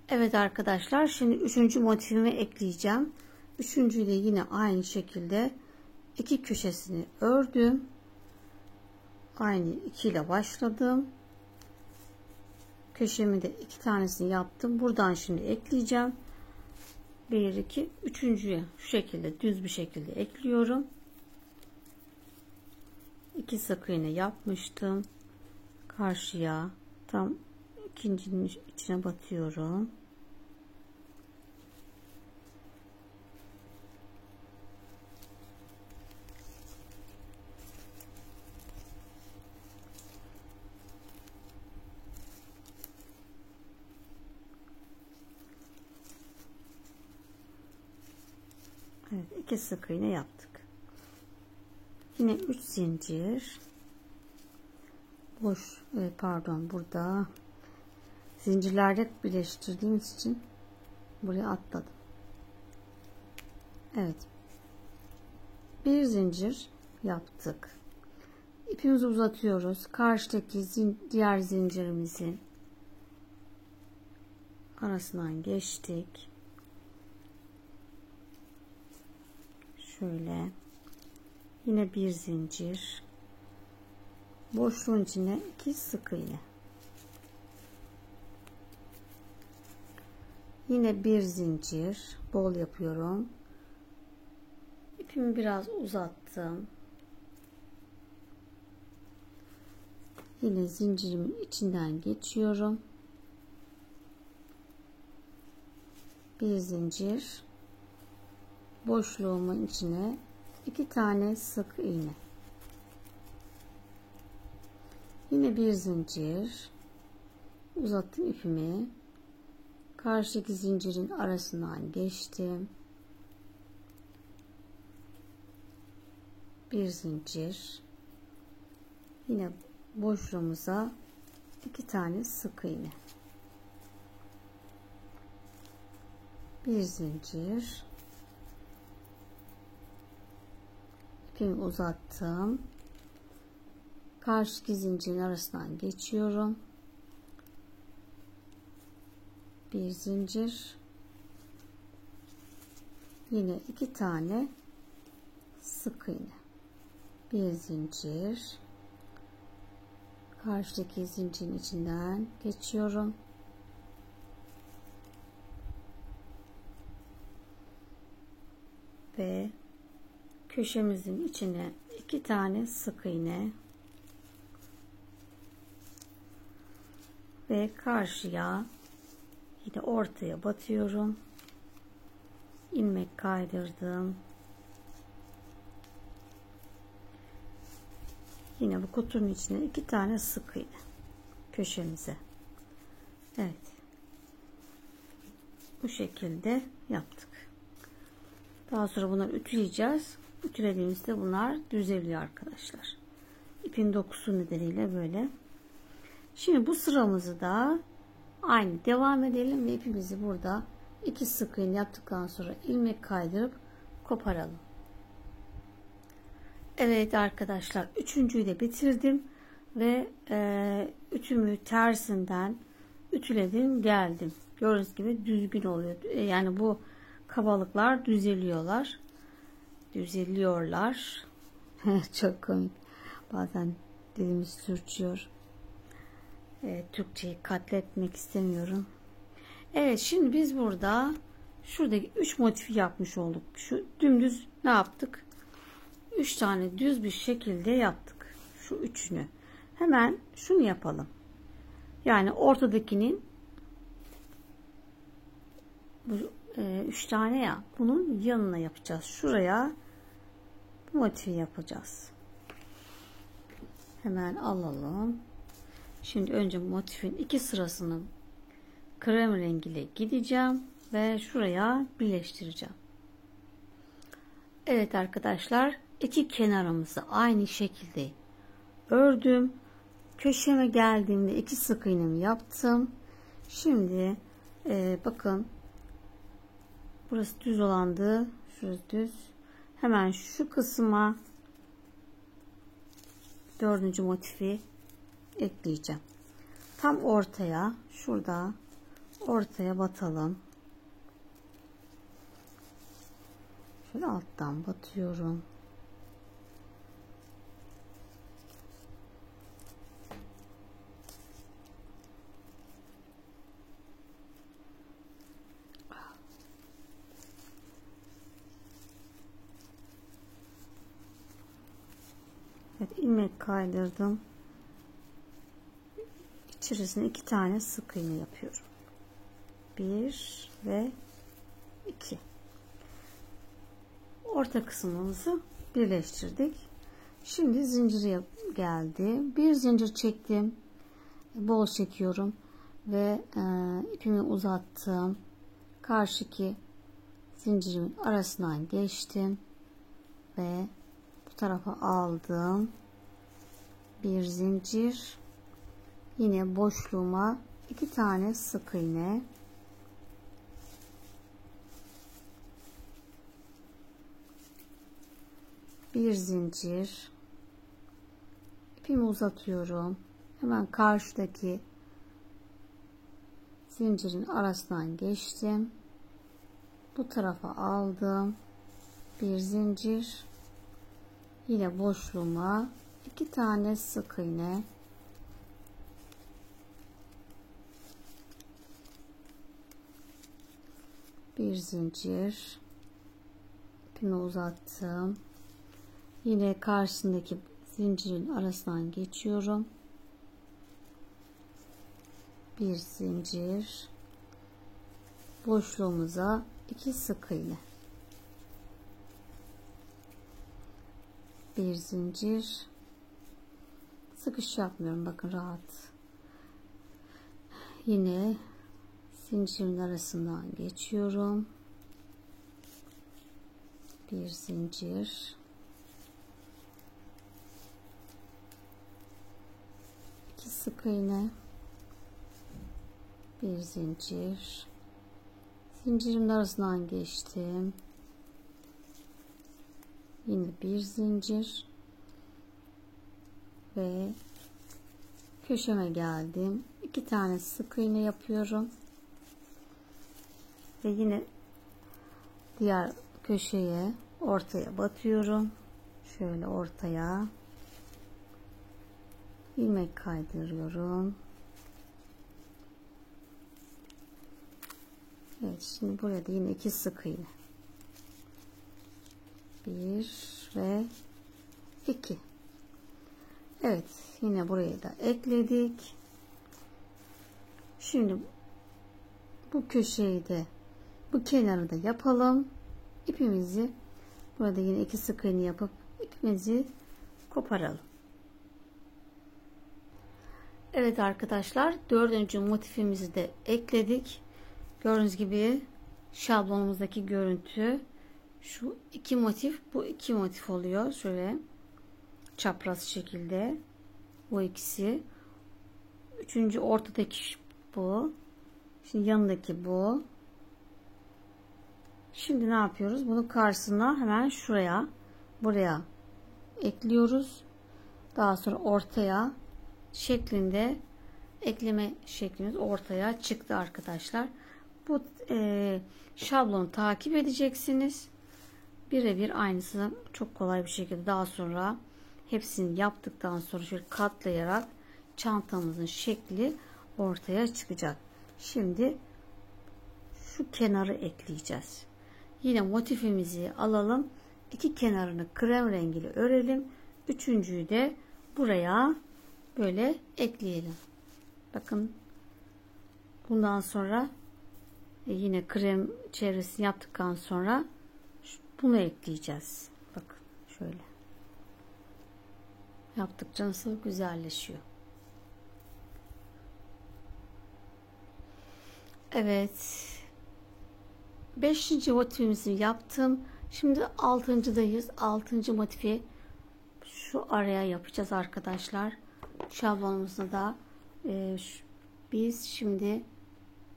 Evet arkadaşlar, şimdi 3. motifimi ekleyeceğim. 3.'yü de yine aynı şekilde 2 köşesini ördüm. Aynı 2 ile başladım. Köşemi de 2 tanesini yaptım. Buradan şimdi ekleyeceğim. 1, 2, 3.'ye şu şekilde düz bir şekilde ekliyorum. 2 sık iğne yapmıştım. Karşıya tam ikincinin içine batıyorum. Evet, 2 sık iğne yaptık. Yine 3 zincir. Boş, pardon, burada zincirlerde birleştirdiğimiz için buraya atladım. Evet. Bir zincir yaptık. İpimizi uzatıyoruz. Karşıdaki diğer zincirimizin arasından geçtik. Şöyle. Yine bir zincir. Boşluğun içine 2 sık iğne. Yine bir zincir. Bol yapıyorum. İpimi biraz uzattım. Yine zincirimin içinden geçiyorum. Bir zincir. Boşluğumun içine 2 tane sık iğne. Yine bir zincir. Uzattım ipimi. Karşıdaki zincirin arasından geçtim. Bir zincir. Yine boşluğumuza 2 tane sık iğne. Bir zincir. İpimi uzattım. Karşıdaki zincirin arasından geçiyorum. Bir zincir. Yine 2 tane sık iğne. Bir zincir. Karşıdaki zincirin içinden geçiyorum. Ve köşemizin içine 2 tane sık iğne ve karşıya yine ortaya batıyorum. İlmek kaydırdım. Yine bu kutunun içine 2 tane sık iğne köşemize. Evet. Bu şekilde yaptık. Daha sonra bunları ütüleyeceğiz. Ütülediğimizde bunlar düzeliyor arkadaşlar. ipin dokusu nedeniyle böyle. Şimdi bu sıramızı da aynı devam edelim ve ipimizi burada 2 sık iğne yaptıktan sonra ilmek kaydırıp koparalım. Evet arkadaşlar, üçüncüyü de bitirdim ve ütümü tersinden ütüledim geldim. Gördüğünüz gibi düzgün oluyor. Yani bu kabalıklar düzeliyorlar. Çok komik. Bazen dilimiz sürçüyor. Türkçeyi katletmek istemiyorum. Evet, şimdi biz burada şuradaki 3 motifi yapmış olduk. Şu dümdüz ne yaptık? 3 tane düz bir şekilde yaptık. Şu üçünü. Hemen şunu yapalım. Yani ortadakinin bu 3 tane ya, bunun yanına yapacağız. Şuraya bu motifi yapacağız. Hemen alalım. Şimdi önce motifin 2 sırasını krem rengiyle gideceğim ve şuraya birleştireceğim. Evet arkadaşlar, iki kenarımızı aynı şekilde ördüm. Köşeme geldiğimde 2 sık iğnemi yaptım. Şimdi bakın, burası düz olandı, şurası düz. Hemen şu kısma 4. motifi ekleyeceğim. Tam ortaya, şurada ortaya batalım. Şöyle alttan batıyorum. Evet, ilmek kaydırdım. İçerisine 2 tane sık iğne yapıyorum. 1 ve 2. Orta kısmımızı birleştirdik. Şimdi zincire geldi. Bir zincir çektim. Bol çekiyorum ve ipimi uzattım. Karşıki zincirimin arasından geçtim ve bu tarafa aldım. Bir zincir. Yine boşluğuma 2 tane sık iğne. Bir zincir. İpimi uzatıyorum. Hemen karşıdaki zincirin arasından geçtim. Bu tarafa aldım. Bir zincir. Yine boşluğuma 2 tane sık iğne. Bir zincir. İpimi uzattım. Yine karşısındaki zincirin arasından geçiyorum. Bir zincir. Boşluğumuza 2 sık iğne. Bir zincir. Sıkış yapmıyorum, bakın rahat. Yine zincirin arasından geçiyorum. Bir zincir. 2 sık iğne. Bir zincir. Zincirimin arasından geçtim. Yine bir zincir ve köşeme geldim. 2 tane sık iğne yapıyorum ve yine diğer köşeye, ortaya batıyorum. Şöyle ortaya ilmek kaydırıyorum. Evet, şimdi burada yine 2 sık iğne. 1 ve 2. Evet, yine burayı da ekledik. Şimdi bu köşeyi de, bu kenarı da yapalım. İpimizi burada yine 2 sık iğne yapıp ipimizi koparalım. Evet arkadaşlar, 4. motifimizi de ekledik. Gördüğünüz gibi şablonumuzdaki görüntü şu 2 motif, bu 2 motif oluyor. Şöyle çapraz şekilde. Bu ikisi. Üçüncü ortadaki bu. Şimdi yanındaki bu. Şimdi ne yapıyoruz? Bunu karşısına hemen şuraya, buraya ekliyoruz. Daha sonra ortaya şeklinde ekleme şeklimiz ortaya çıktı arkadaşlar. Bu şablonu takip edeceksiniz. Birebir aynısını çok kolay bir şekilde daha sonra hepsini yaptıktan sonra şöyle katlayarak çantamızın şekli ortaya çıkacak. Şimdi şu kenarı ekleyeceğiz. Yine motifimizi alalım. İki kenarını krem rengiyle örelim. Üçüncüyü de buraya böyle ekleyelim. Bakın bundan sonra yine krem çevresini yaptıktan sonra bunu ekleyeceğiz. Bakın şöyle. Yaptıkça nasıl güzelleşiyor. Evet. 5. motifimizi yaptım. Şimdi 6.dayız. 6. motifi şu araya yapacağız arkadaşlar. Şablonumuzda da biz şimdi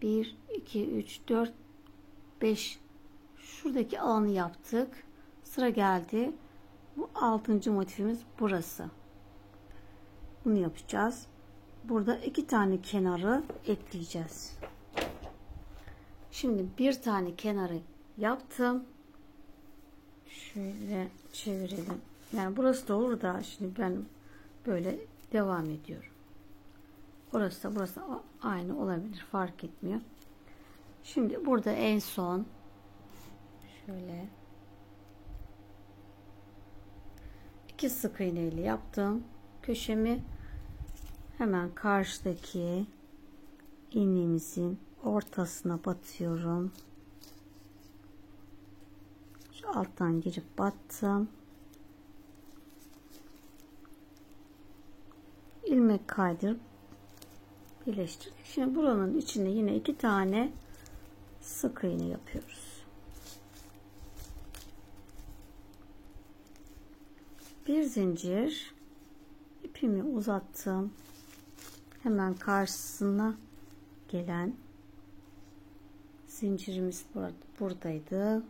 1, 2, 3, 4, 5 şuradaki alanı yaptık. Sıra geldi. Bu 6. motifimiz burası. Bunu yapacağız. Burada 2 tane kenarı ekleyeceğiz. Şimdi bir tane kenarı yaptım. Şöyle çevirelim. Yani burası da olur da şimdi ben böyle devam ediyorum. Orası da burası aynı olabilir. Fark etmiyor. Şimdi burada en son şöyle 2 sık iğne ile yaptım. Köşemi hemen karşıdaki ilmeğimizin ortasına batıyorum. Şu alttan girip battım. İlmek kaydırıp birleştirdik. Şimdi buranın içine yine 2 tane sık iğne yapıyoruz. Bir zincir, ipimi uzattım. Hemen karşısına gelen zincirimiz buradaydı.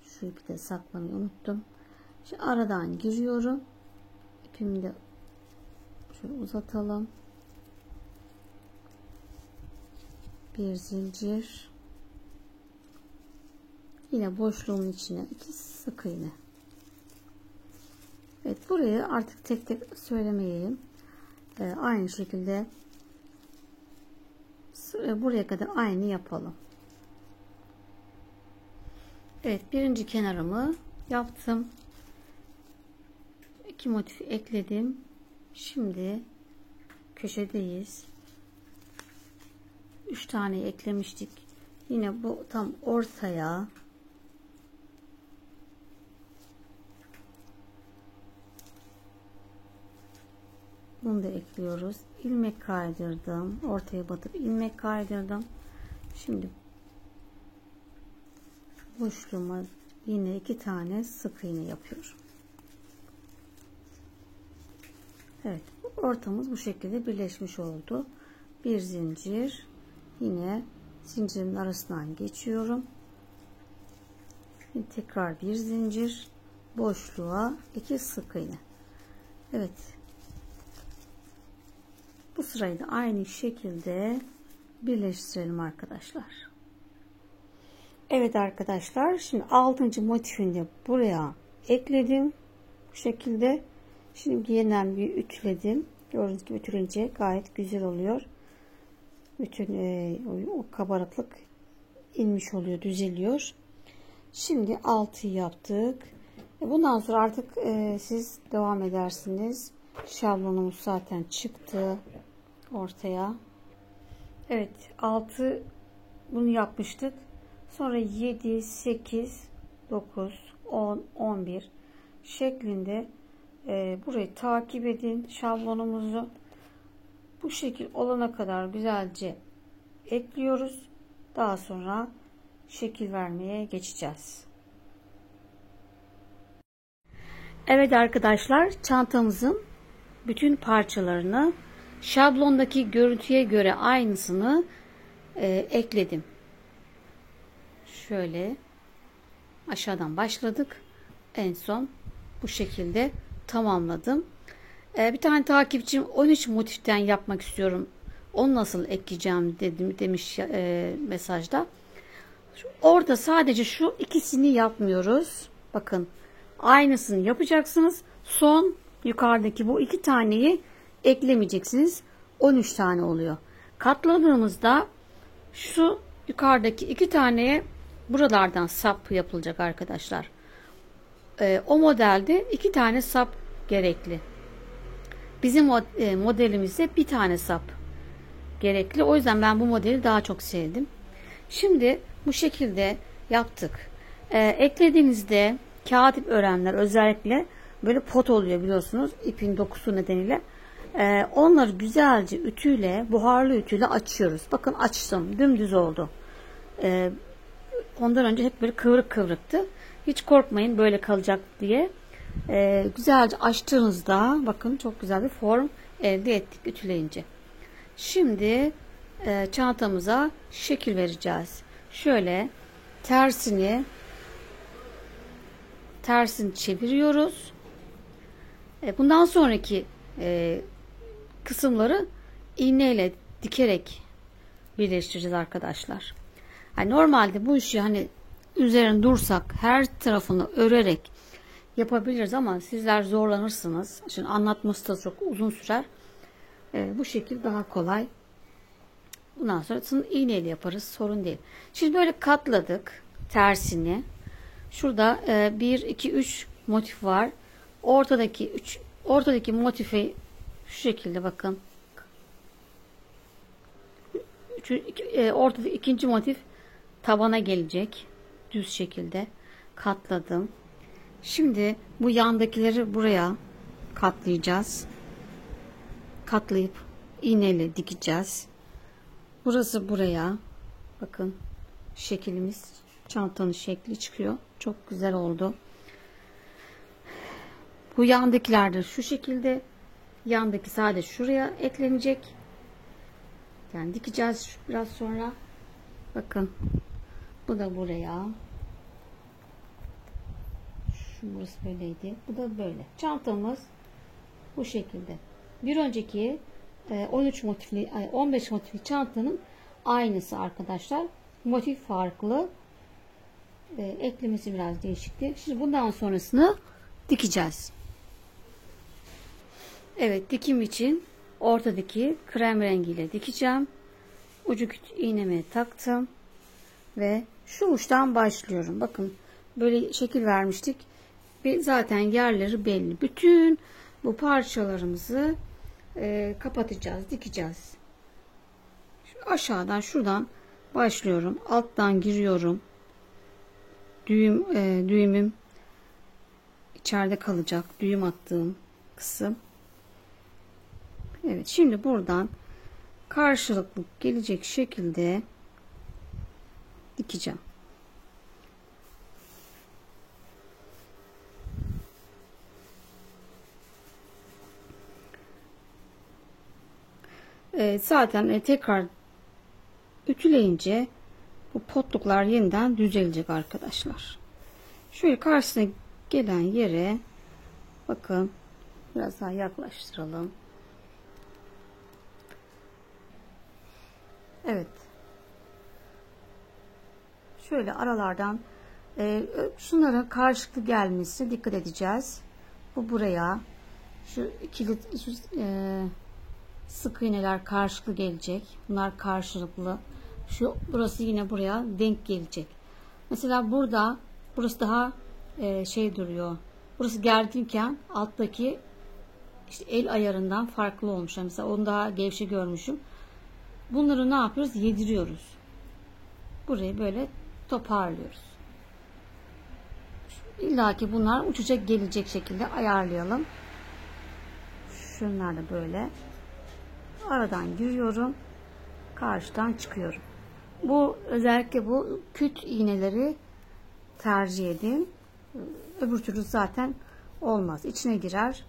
Şu ipi de saklamayı unuttum. Şimdi aradan giriyorum. İpimi de şöyle uzatalım. Bir zincir. Yine boşluğun içine 2 sık iğne. Evet, burayı artık tek tek söylemeyeyim. Aynı şekilde buraya kadar aynı yapalım. Evet, birinci kenarımı yaptım. 2 motifi ekledim. Şimdi köşedeyiz. 3 tane eklemiştik. Yine bu tam ortaya bunu da ekliyoruz. İlmek kaydırdım. Ortaya batıp ilmek kaydırdım. Şimdi boşluğuma yine 2 tane sık iğne yapıyorum. Evet, ortamız bu şekilde birleşmiş oldu. Bir zincir, yine zincirin arasından geçiyorum. Şimdi tekrar bir zincir, boşluğa 2 sık iğne. Evet, bu sırayı da aynı şekilde birleştirelim arkadaşlar. Evet arkadaşlar, şimdi 6. motifini de buraya ekledim bu şekilde. Şimdi yeniden bir ütüledim. Gördüğünüz gibi ütüleyince gayet güzel oluyor. Bütün o kabarıklık inmiş oluyor, düzeliyor. Şimdi 6'yı yaptık. Bundan sonra artık siz devam edersiniz. Şablonumuz zaten çıktı ortaya. Evet, 6 bunu yapmıştık. Sonra 7, 8, 9, 10, 11 şeklinde burayı takip edin. Şablonumuzu bu şekil olana kadar güzelce ekliyoruz. Daha sonra şekil vermeye geçeceğiz. Evet arkadaşlar, çantamızın bütün parçalarını şablondaki görüntüye göre aynısını ekledim. Şöyle aşağıdan başladık. En son bu şekilde tamamladım. Bir tane takipçim 13 motiften yapmak istiyorum. Onu nasıl ekleyeceğim demiş mesajda. Orada sadece şu ikisini yapmıyoruz. Bakın, aynısını yapacaksınız. Son yukarıdaki bu iki taneyi eklemeyeceksiniz. 13 tane oluyor. Katladığımızda şu yukarıdaki iki taneye buralardan sap yapılacak arkadaşlar. O modelde iki tane sap gerekli. Bizim modelimizde bir tane sap gerekli. O yüzden ben bu modeli daha çok sevdim. Şimdi bu şekilde yaptık. Eklediğinizde kağıt ip örenler özellikle böyle pot oluyor biliyorsunuz, ipin dokusu nedeniyle. Onları güzelce ütüyle, buharlı ütüyle açıyoruz. Bakın açtım, dümdüz oldu. Ondan önce hep böyle kıvrık kıvrıktı. Hiç korkmayın böyle kalacak diye. Güzelce açtığınızda bakın çok güzel bir form elde ettik ütüleyince. Şimdi çantamıza şekil vereceğiz. Şöyle tersini çeviriyoruz. Bundan sonraki kısımları iğneyle dikerek birleştireceğiz arkadaşlar. Yani normalde bu işi hani üzerine dursak her tarafını örerek yapabiliriz ama sizler zorlanırsınız. Şimdi anlatması da çok uzun sürer. Bu şekil daha kolay. Bundan sonrasını iğneyle yaparız. Sorun değil. Şimdi böyle katladık tersini. Şurada 1, 2, 3 motif var. Ortadaki motifi şu şekilde bakın. Ortadaki ikinci motif tabana gelecek. Düz şekilde katladım. Şimdi bu yandakileri buraya katlayacağız. Katlayıp iğneyle dikeceğiz. Burası buraya. Bakın şeklimiz, çantanın şekli çıkıyor. Çok güzel oldu. Bu yandakiler de şu şekilde. Yandaki sadece şuraya eklenecek. Yani dikeceğiz biraz sonra. Bakın. Bu da buraya. Burası böyleydi. Bu da böyle. Çantamız bu şekilde. Bir önceki 15 motifli çantanın aynısı arkadaşlar. Motif farklı. Eklemesi biraz değişikti. Şimdi bundan sonrasını dikeceğiz. Evet, dikim için ortadaki krem rengiyle dikeceğim. Ucu küt iğneme taktım ve şu uçtan başlıyorum. Bakın böyle şekil vermiştik. Zaten yerleri belli. Bütün bu parçalarımızı kapatacağız, dikeceğiz. Şu aşağıdan şuradan başlıyorum. Alttan giriyorum. Düğümüm içeride kalacak. Düğüm attığım kısım. Evet, şimdi buradan karşılıklı gelecek şekilde dikeceğim. Zaten tekrar ütüleyince bu potluklar yeniden düzelecek arkadaşlar. Şöyle karşısına gelen yere bakın, biraz daha yaklaştıralım. Evet. Şöyle aralardan şunların karşılıklı gelmesi dikkat edeceğiz. Bu buraya şu ikili sık iğneler karşılıklı gelecek. Bunlar karşılıklı. Burası yine buraya denk gelecek. Mesela burası daha şey duruyor. Burası gerginken alttaki işte el ayarından farklı olmuş. Mesela onu daha gevşe görmüşüm. Bunları ne yapıyoruz? Yediriyoruz. Burayı böyle toparlıyoruz. İlla ki bunlar uçacak gelecek şekilde ayarlayalım. Şunlar da böyle. Aradan giriyorum. Karşıdan çıkıyorum. Özellikle bu küt iğneleri tercih edin. Öbür türlü zaten olmaz. İçine girer,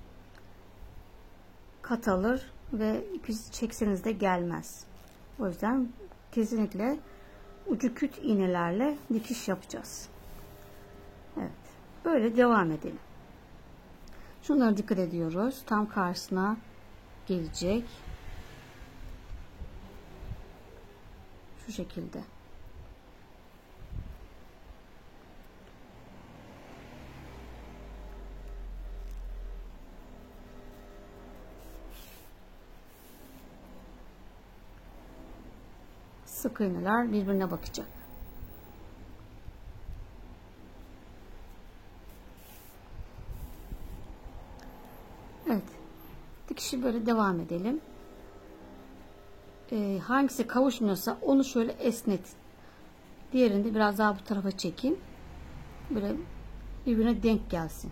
kat alır ve ipinizi çekseniz de gelmez. O yüzden kesinlikle ucu küt iğnelerle dikiş yapacağız. Evet. Böyle devam edelim. Şunlara dikkat ediyoruz. Tam karşısına gelecek. Şu şekilde. Sık iğneler birbirine bakacak. Evet. Dikişi böyle devam edelim. Hangisi kavuşmuyorsa onu şöyle esnet. Diğerini de biraz daha bu tarafa çekin. Böyle birbirine denk gelsin.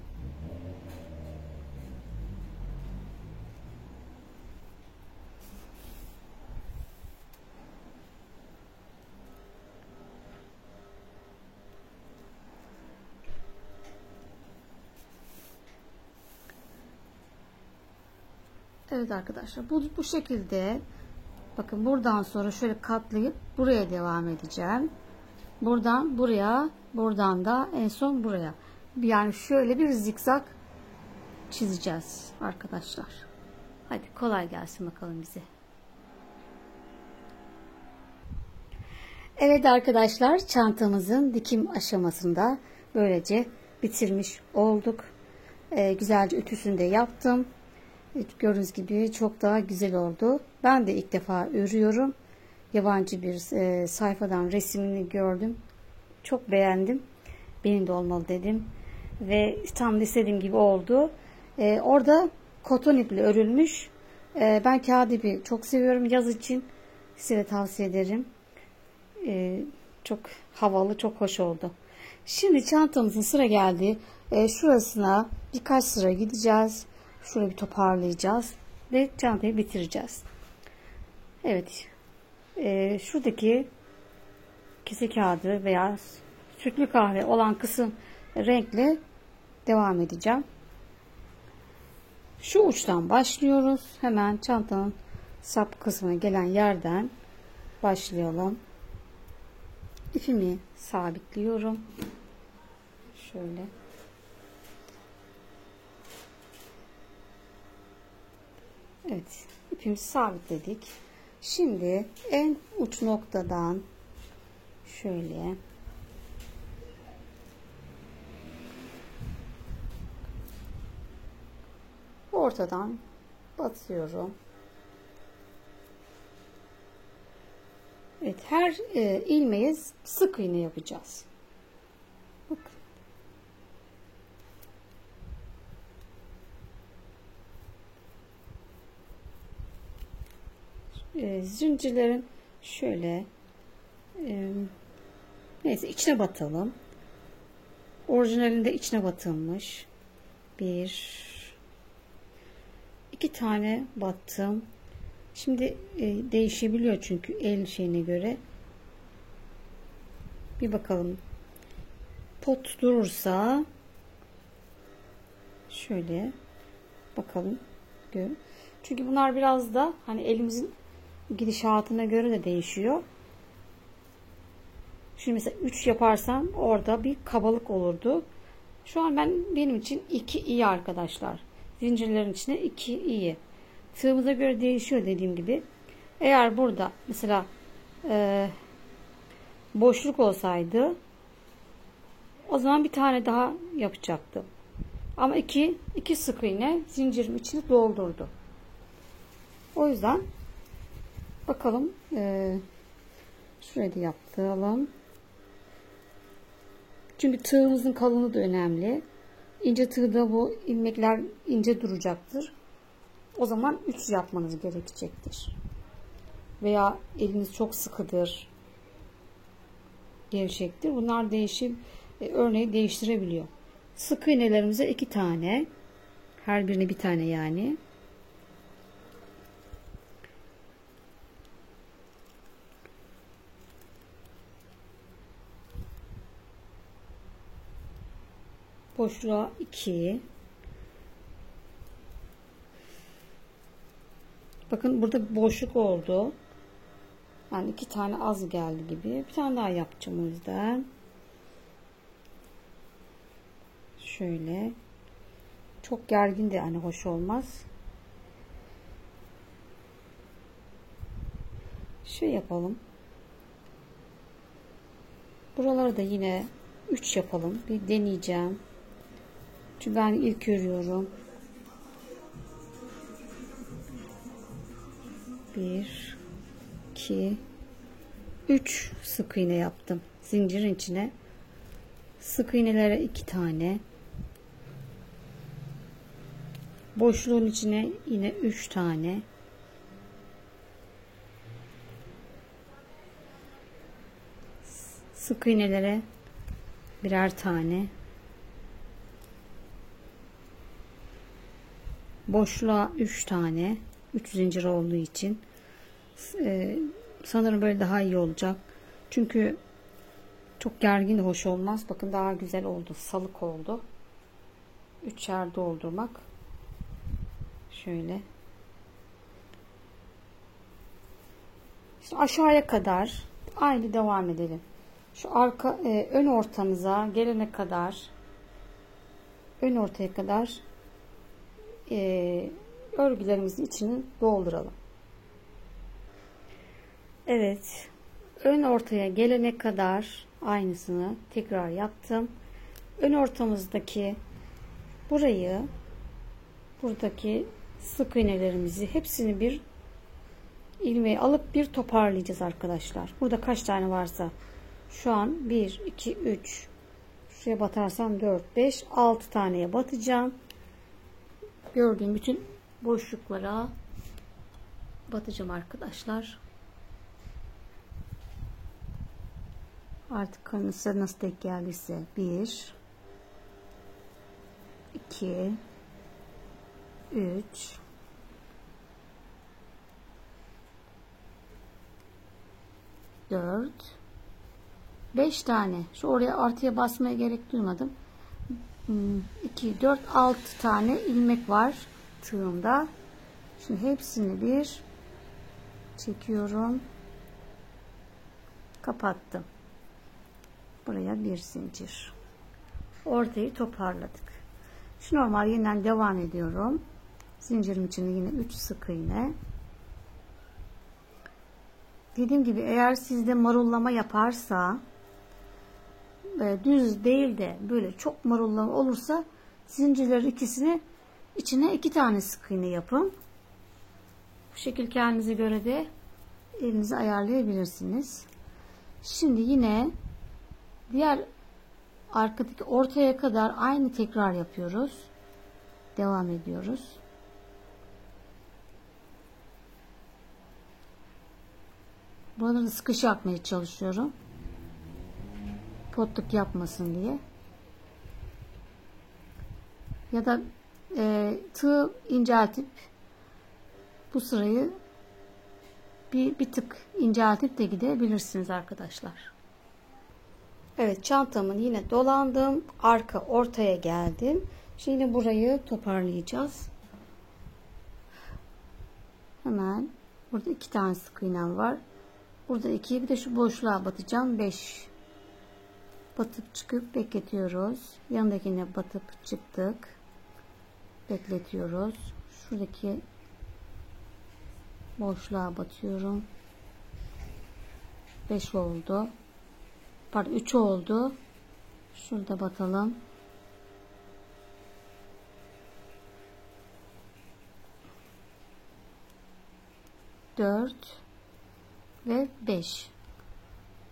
Evet arkadaşlar, bu şekilde bakın, buradan sonra şöyle katlayıp buraya devam edeceğim. Buradan buraya, buradan da en son buraya. Yani şöyle bir zikzak çizeceğiz arkadaşlar. Hadi kolay gelsin bakalım bize. Evet arkadaşlar, çantamızın dikim aşamasında böylece bitirmiş olduk. Güzelce ütüsünü de yaptım. Gördüğünüz gibi çok daha güzel oldu. Ben de ilk defa örüyorum. Yabancı bir sayfadan resmini gördüm. Çok beğendim. Benim de olmalı dedim. Ve tam da istediğim gibi oldu. Orada koton iple örülmüş. Ben kağıt ipi çok seviyorum yaz için. Size de tavsiye ederim. Çok havalı, çok hoş oldu. Şimdi çantamızın sıra geldi. Şurasına birkaç sıra gideceğiz. Şurayı bir toparlayacağız ve çantayı bitireceğiz. Evet. Şuradaki kese kağıdı veya sütlü kahve olan kısım renkle devam edeceğim. Şu uçtan başlıyoruz. Hemen çantanın sap kısmına gelen yerden başlayalım. İpimi sabitliyorum. Şöyle. Evet, ipimizi sabitledik. Şimdi en uç noktadan şöyle ortadan batıyorum. Evet, her ilmeğe sık iğne yapacağız. Bakın. Zincirlerin şöyle neyse içine batalım. Orijinalinde içine batılmış. İki tane battım. Şimdi değişebiliyor çünkü el şeyine göre. Bir bakalım. Pot durursa şöyle bakalım. Çünkü bunlar biraz da hani elimizin gidişatına göre de değişiyor. Şimdi mesela 3 yaparsam orada bir kabalık olurdu. Şu an benim için 2 iyi arkadaşlar. Zincirlerin içine 2 iyi. Tığımıza göre değişiyor dediğim gibi. Eğer burada mesela boşluk olsaydı o zaman bir tane daha yapacaktım. Ama iki sık iğne zincirin içini doldurdu. O yüzden bakalım şurayı da yaptıralım. Çünkü tığımızın kalınlığı da önemli. İnce tığda bu ilmekler ince duracaktır. O zaman 3 yapmanız gerekecektir. Veya eliniz çok sıkıdır, gevşektir. Bunlar değişip örneği değiştirebiliyor. Sık iğnelerimize 2 tane. Her birine bir tane yani. Boşluğa 2. Bakın burada bir boşluk oldu. Yani 2 tane az geldi gibi. Bir tane daha yapacağım o yüzden. Şöyle. Çok gergin de yani hoş olmaz. Şey yapalım. Buraları da yine 3 yapalım. Bir deneyeceğim. Çünkü ben ilk görüyorum. 1 2 3 sık iğne yaptım. Zincirin içine sık iğnelere 2 tane. Boşluğun içine yine 3 tane. Sık iğnelere birer tane. Boşluğa 3 tane. 3 zincir olduğu için sanırım böyle daha iyi olacak. Çünkü çok gergin de hoş olmaz. Bakın daha güzel oldu. Salık oldu. 3'er doldurmak. Şöyle. İşte aşağıya kadar aynı devam edelim. Şu arka ön ortamıza gelene kadar, ön ortaya kadar örgülerimizin içini dolduralım. Evet, ön ortaya gelene kadar aynısını tekrar yaptım. Ön ortamızdaki buradaki sık iğnelerimizi hepsini bir ilmeği alıp bir toparlayacağız arkadaşlar. Burada kaç tane varsa şu an 1 2 3, şuraya batarsam 4 5 6 taneye batacağım. Gördüğüm bütün boşluklara batacağım arkadaşlar. Artık size nasıl denk geldiyse 1 2 3 4 5 tane. Şu oraya artıya basmaya gerek duymadım. 2 4 6 tane ilmek var tığımda. Şimdi hepsini bir çekiyorum. Kapattım. Buraya bir zincir. Ortayı toparladık. Şu normal yeniden devam ediyorum. Zincirim içinde yine 3 sık iğne. Dediğim gibi eğer sizde marullama yaparsa düz değil de böyle çok marullama olursa zincirlerin ikisini içine 2 tane sık iğne yapın. Bu şekil kendinize göre de elinizi ayarlayabilirsiniz. Şimdi yine diğer arkadaki ortaya kadar aynı tekrar yapıyoruz. Devam ediyoruz. Buraları sıkış yapmaya çalışıyorum. Potluk yapmasın diye. Ya da tığ inceltip bu sırayı bir tık inceltip de gidebilirsiniz arkadaşlar. Evet, çantamın yine dolandım. Arka ortaya geldim. Şimdi burayı toparlayacağız. Hemen burada 2 tane sık iğnem var. Burada 2, bir de şu boşluğa batacağım. 5 batıp çıkıp bekletiyoruz. Yanındakine batıp çıktık. Bekletiyoruz. Şuradaki boşluğa batıyorum. 5 oldu. Pardon, 3 oldu. Şurada batalım. Dört ve 5.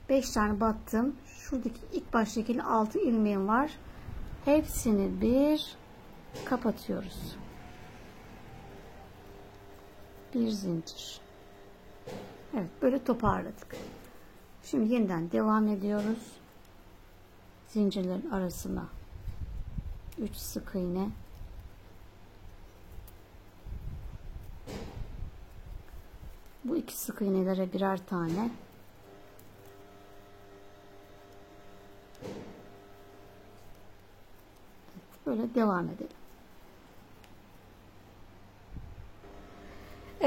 5 tane battım. Şuradaki ilk baştaki 6 ilmeğim var. Hepsini bir kapatıyoruz. Bir zincir. Evet, böyle toparladık. Şimdi yeniden devam ediyoruz. Zincirlerin arasına 3 sık iğne. Bu 2 sık iğnelere birer tane. Evet, böyle devam edelim.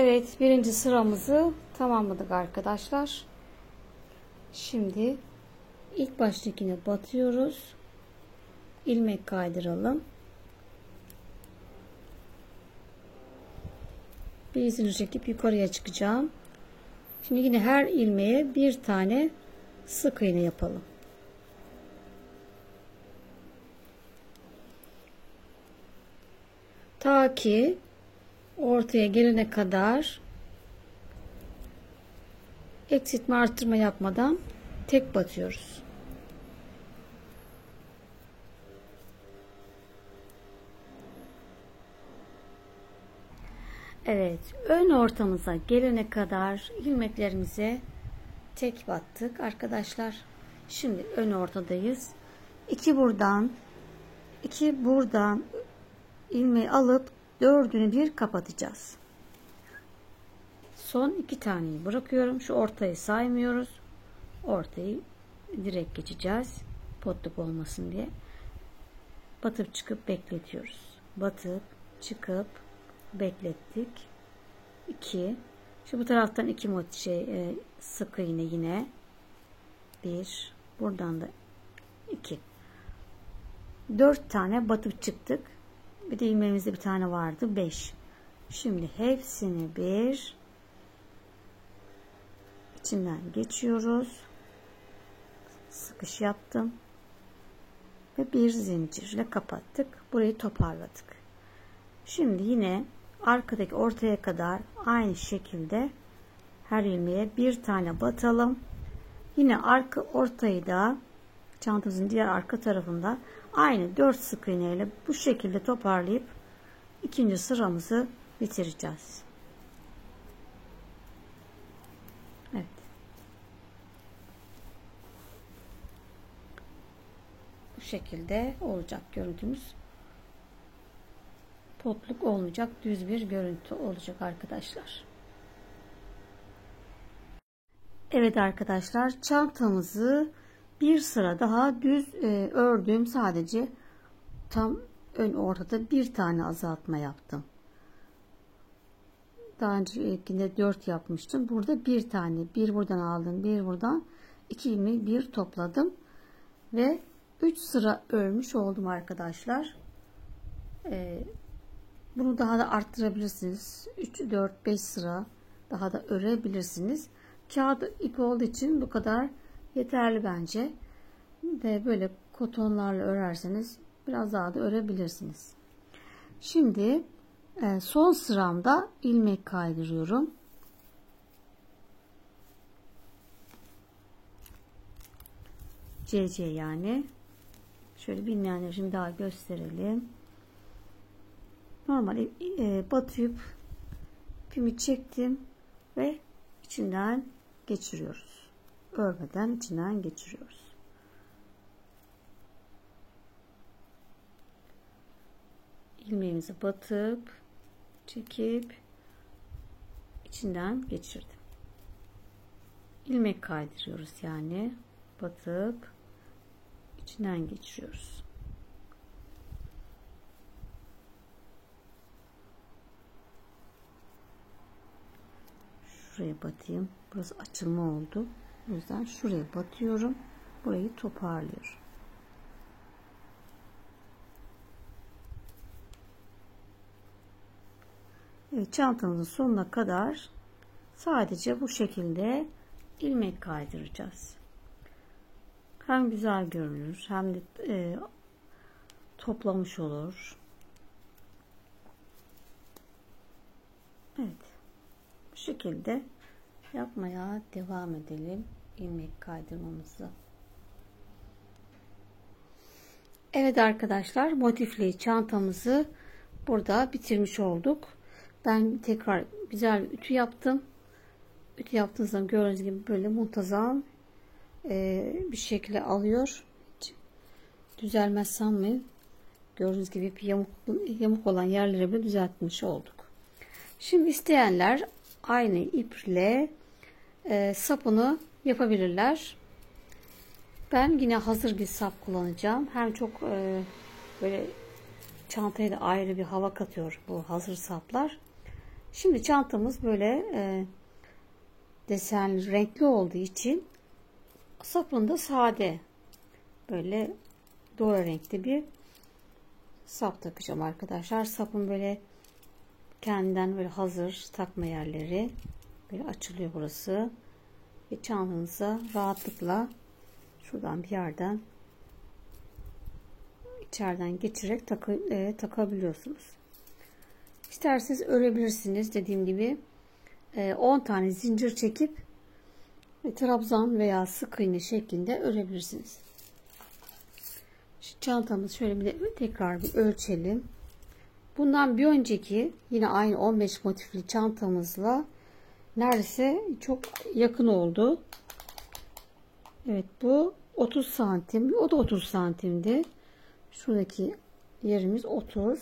Evet, birinci sıramızı tamamladık arkadaşlar. Şimdi ilk baştakine batıyoruz. İlmek kaydıralım. Bir zincir çekip yukarıya çıkacağım. Şimdi yine her ilmeğe bir tane sık iğne yapalım. Ta ki ortaya gelene kadar eksiltme arttırma yapmadan tek batıyoruz. Evet, ön ortamıza gelene kadar ilmeklerimize tek battık arkadaşlar. Şimdi ön ortadayız. 2 buradan, 2 buradan ilmeği alıp dördünü bir kapatacağız. Son 2 taneyi bırakıyorum. Şu ortayı saymıyoruz. Ortayı direkt geçeceğiz. Potluk olmasın diye. Batıp çıkıp bekletiyoruz. Batıp çıkıp beklettik. 2. Şu bu taraftan 2 sık iğne yine. 1. Buradan da 2. 4 tane batıp çıktık. Bir de ilmeğimizde bir tane vardı. 5. Şimdi hepsini bir içinden geçiyoruz. Sıkış yaptım. Ve bir zincirle kapattık. Burayı toparladık. Şimdi yine arkadaki ortaya kadar aynı şekilde her ilmeğe bir tane batalım. Yine arka ortayı da çantamızın diğer arka tarafında aynı 4 sık iğne ile bu şekilde toparlayıp ikinci sıramızı bitireceğiz. Evet. Bu şekilde olacak görüntümüz. Potluk olmayacak, düz bir görüntü olacak arkadaşlar. Evet arkadaşlar, çantamızı bir sıra daha düz ördüm. Sadece tam ön ortada bir tane azaltma yaptım. Daha öncekinde 4 yapmıştım. Burada bir tane, bir buradan aldım, bir buradan, 2 ilmeği bir topladım ve 3 sıra örmüş oldum arkadaşlar. Bunu daha da arttırabilirsiniz. 3, 4, 5 sıra daha da örebilirsiniz. Kağıt ip olduğu için bu kadar yeterli bence. Ve böyle kotonlarla örerseniz biraz daha da örebilirsiniz. Şimdi son sıramda ilmek kaydırıyorum. CC yani. Şöyle bilmeyenler için daha gösterelim. Normal batıp ipimi çektim ve içinden geçiriyoruz. Örmeden içinden geçiriyoruz. İlmeğimizi batıp çekip içinden geçirdim. İlmek kaydırıyoruz yani. Batıp içinden geçiriyoruz. Şuraya batayım. Burası açılma oldu. O yüzden şuraya batıyorum. Burayı toparlıyorum. Evet, çantamızın sonuna kadar sadece bu şekilde ilmek kaydıracağız. Hem güzel görünür hem de toplamış olur. Evet. Bu şekilde yapmaya devam edelim ilmek kaydırmamızı. Evet arkadaşlar, motifli çantamızı burada bitirmiş olduk. Ben tekrar güzel bir ütü yaptım. Ütü yaptığınız zaman gördüğünüz gibi böyle muntazam bir şekilde alıyor. Hiç düzelmez sanmayın. Gördüğünüz gibi yamuk olan yerleri bile düzeltmiş olduk. Şimdi isteyenler aynı iple sapını yapabilirler. Ben yine hazır bir sap kullanacağım. Hem çok böyle çantaya da ayrı bir hava katıyor bu hazır saplar. Şimdi çantamız böyle desenli, renkli olduğu için sapını da sade, böyle dora renkli bir sap takacağım arkadaşlar. Sapın böyle kendinden böyle hazır takma yerleri böyle açılıyor burası ve çantanıza rahatlıkla şuradan bir yerden içeriden geçirerek takabiliyorsunuz. İsterseniz örebilirsiniz. Dediğim gibi 10 tane zincir çekip trabzan veya sık iğne şeklinde örebilirsiniz. Şu çantamızı şöyle bir de tekrar bir ölçelim. Bundan bir önceki yine aynı 15 motifli çantamızla neredeyse çok yakın oldu. Evet, bu 30 santim. O da 30 santimdi. Şuradaki yerimiz 30.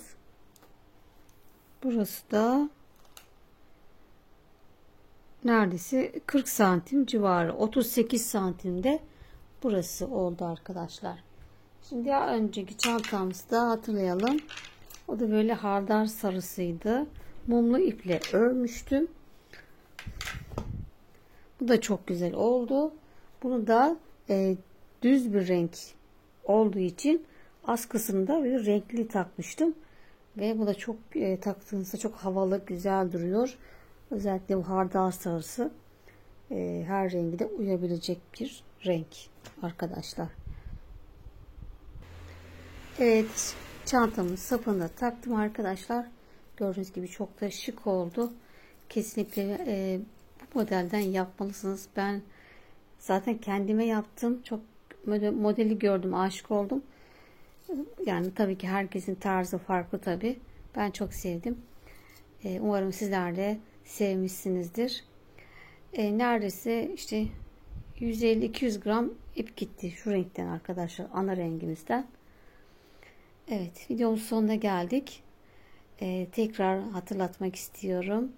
Burası da neredeyse 40 santim civarı. 38 santimde burası oldu arkadaşlar. Şimdi ya önceki çantamızda hatırlayalım. O da böyle hardal sarısıydı. Mumlu iple örmüştüm. Bu da çok güzel oldu. Bunu da düz bir renk olduğu için askısında böyle renkli takmıştım. Ve bu da çok taktığınızda çok havalı, güzel duruyor. Özellikle bu hardal sarısı her rengi de uyabilecek bir renk arkadaşlar. Evet, çantamın sapını da taktım arkadaşlar. Gördüğünüz gibi çok da şık oldu. Kesinlikle bu modelden yapmalısınız. Ben zaten kendime yaptım. Çok modeli gördüm, aşık oldum. Yani tabii ki herkesin tarzı farklı tabii. Ben çok sevdim. Umarım sizler de sevmişsinizdir. Neredeyse işte 150-200 gram ip gitti şu renkten arkadaşlar, ana rengimizden. Evet, videomuzun sonuna geldik. Tekrar hatırlatmak istiyorum.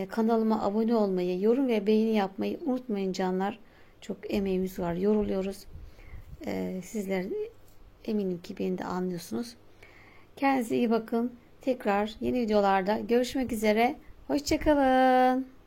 Kanalıma abone olmayı, yorum ve beğeni yapmayı unutmayın canlar. Çok emeğimiz var, yoruluyoruz. Sizler eminim ki beni de anlıyorsunuz. Kendinize iyi bakın. Tekrar yeni videolarda görüşmek üzere. Hoşça kalın.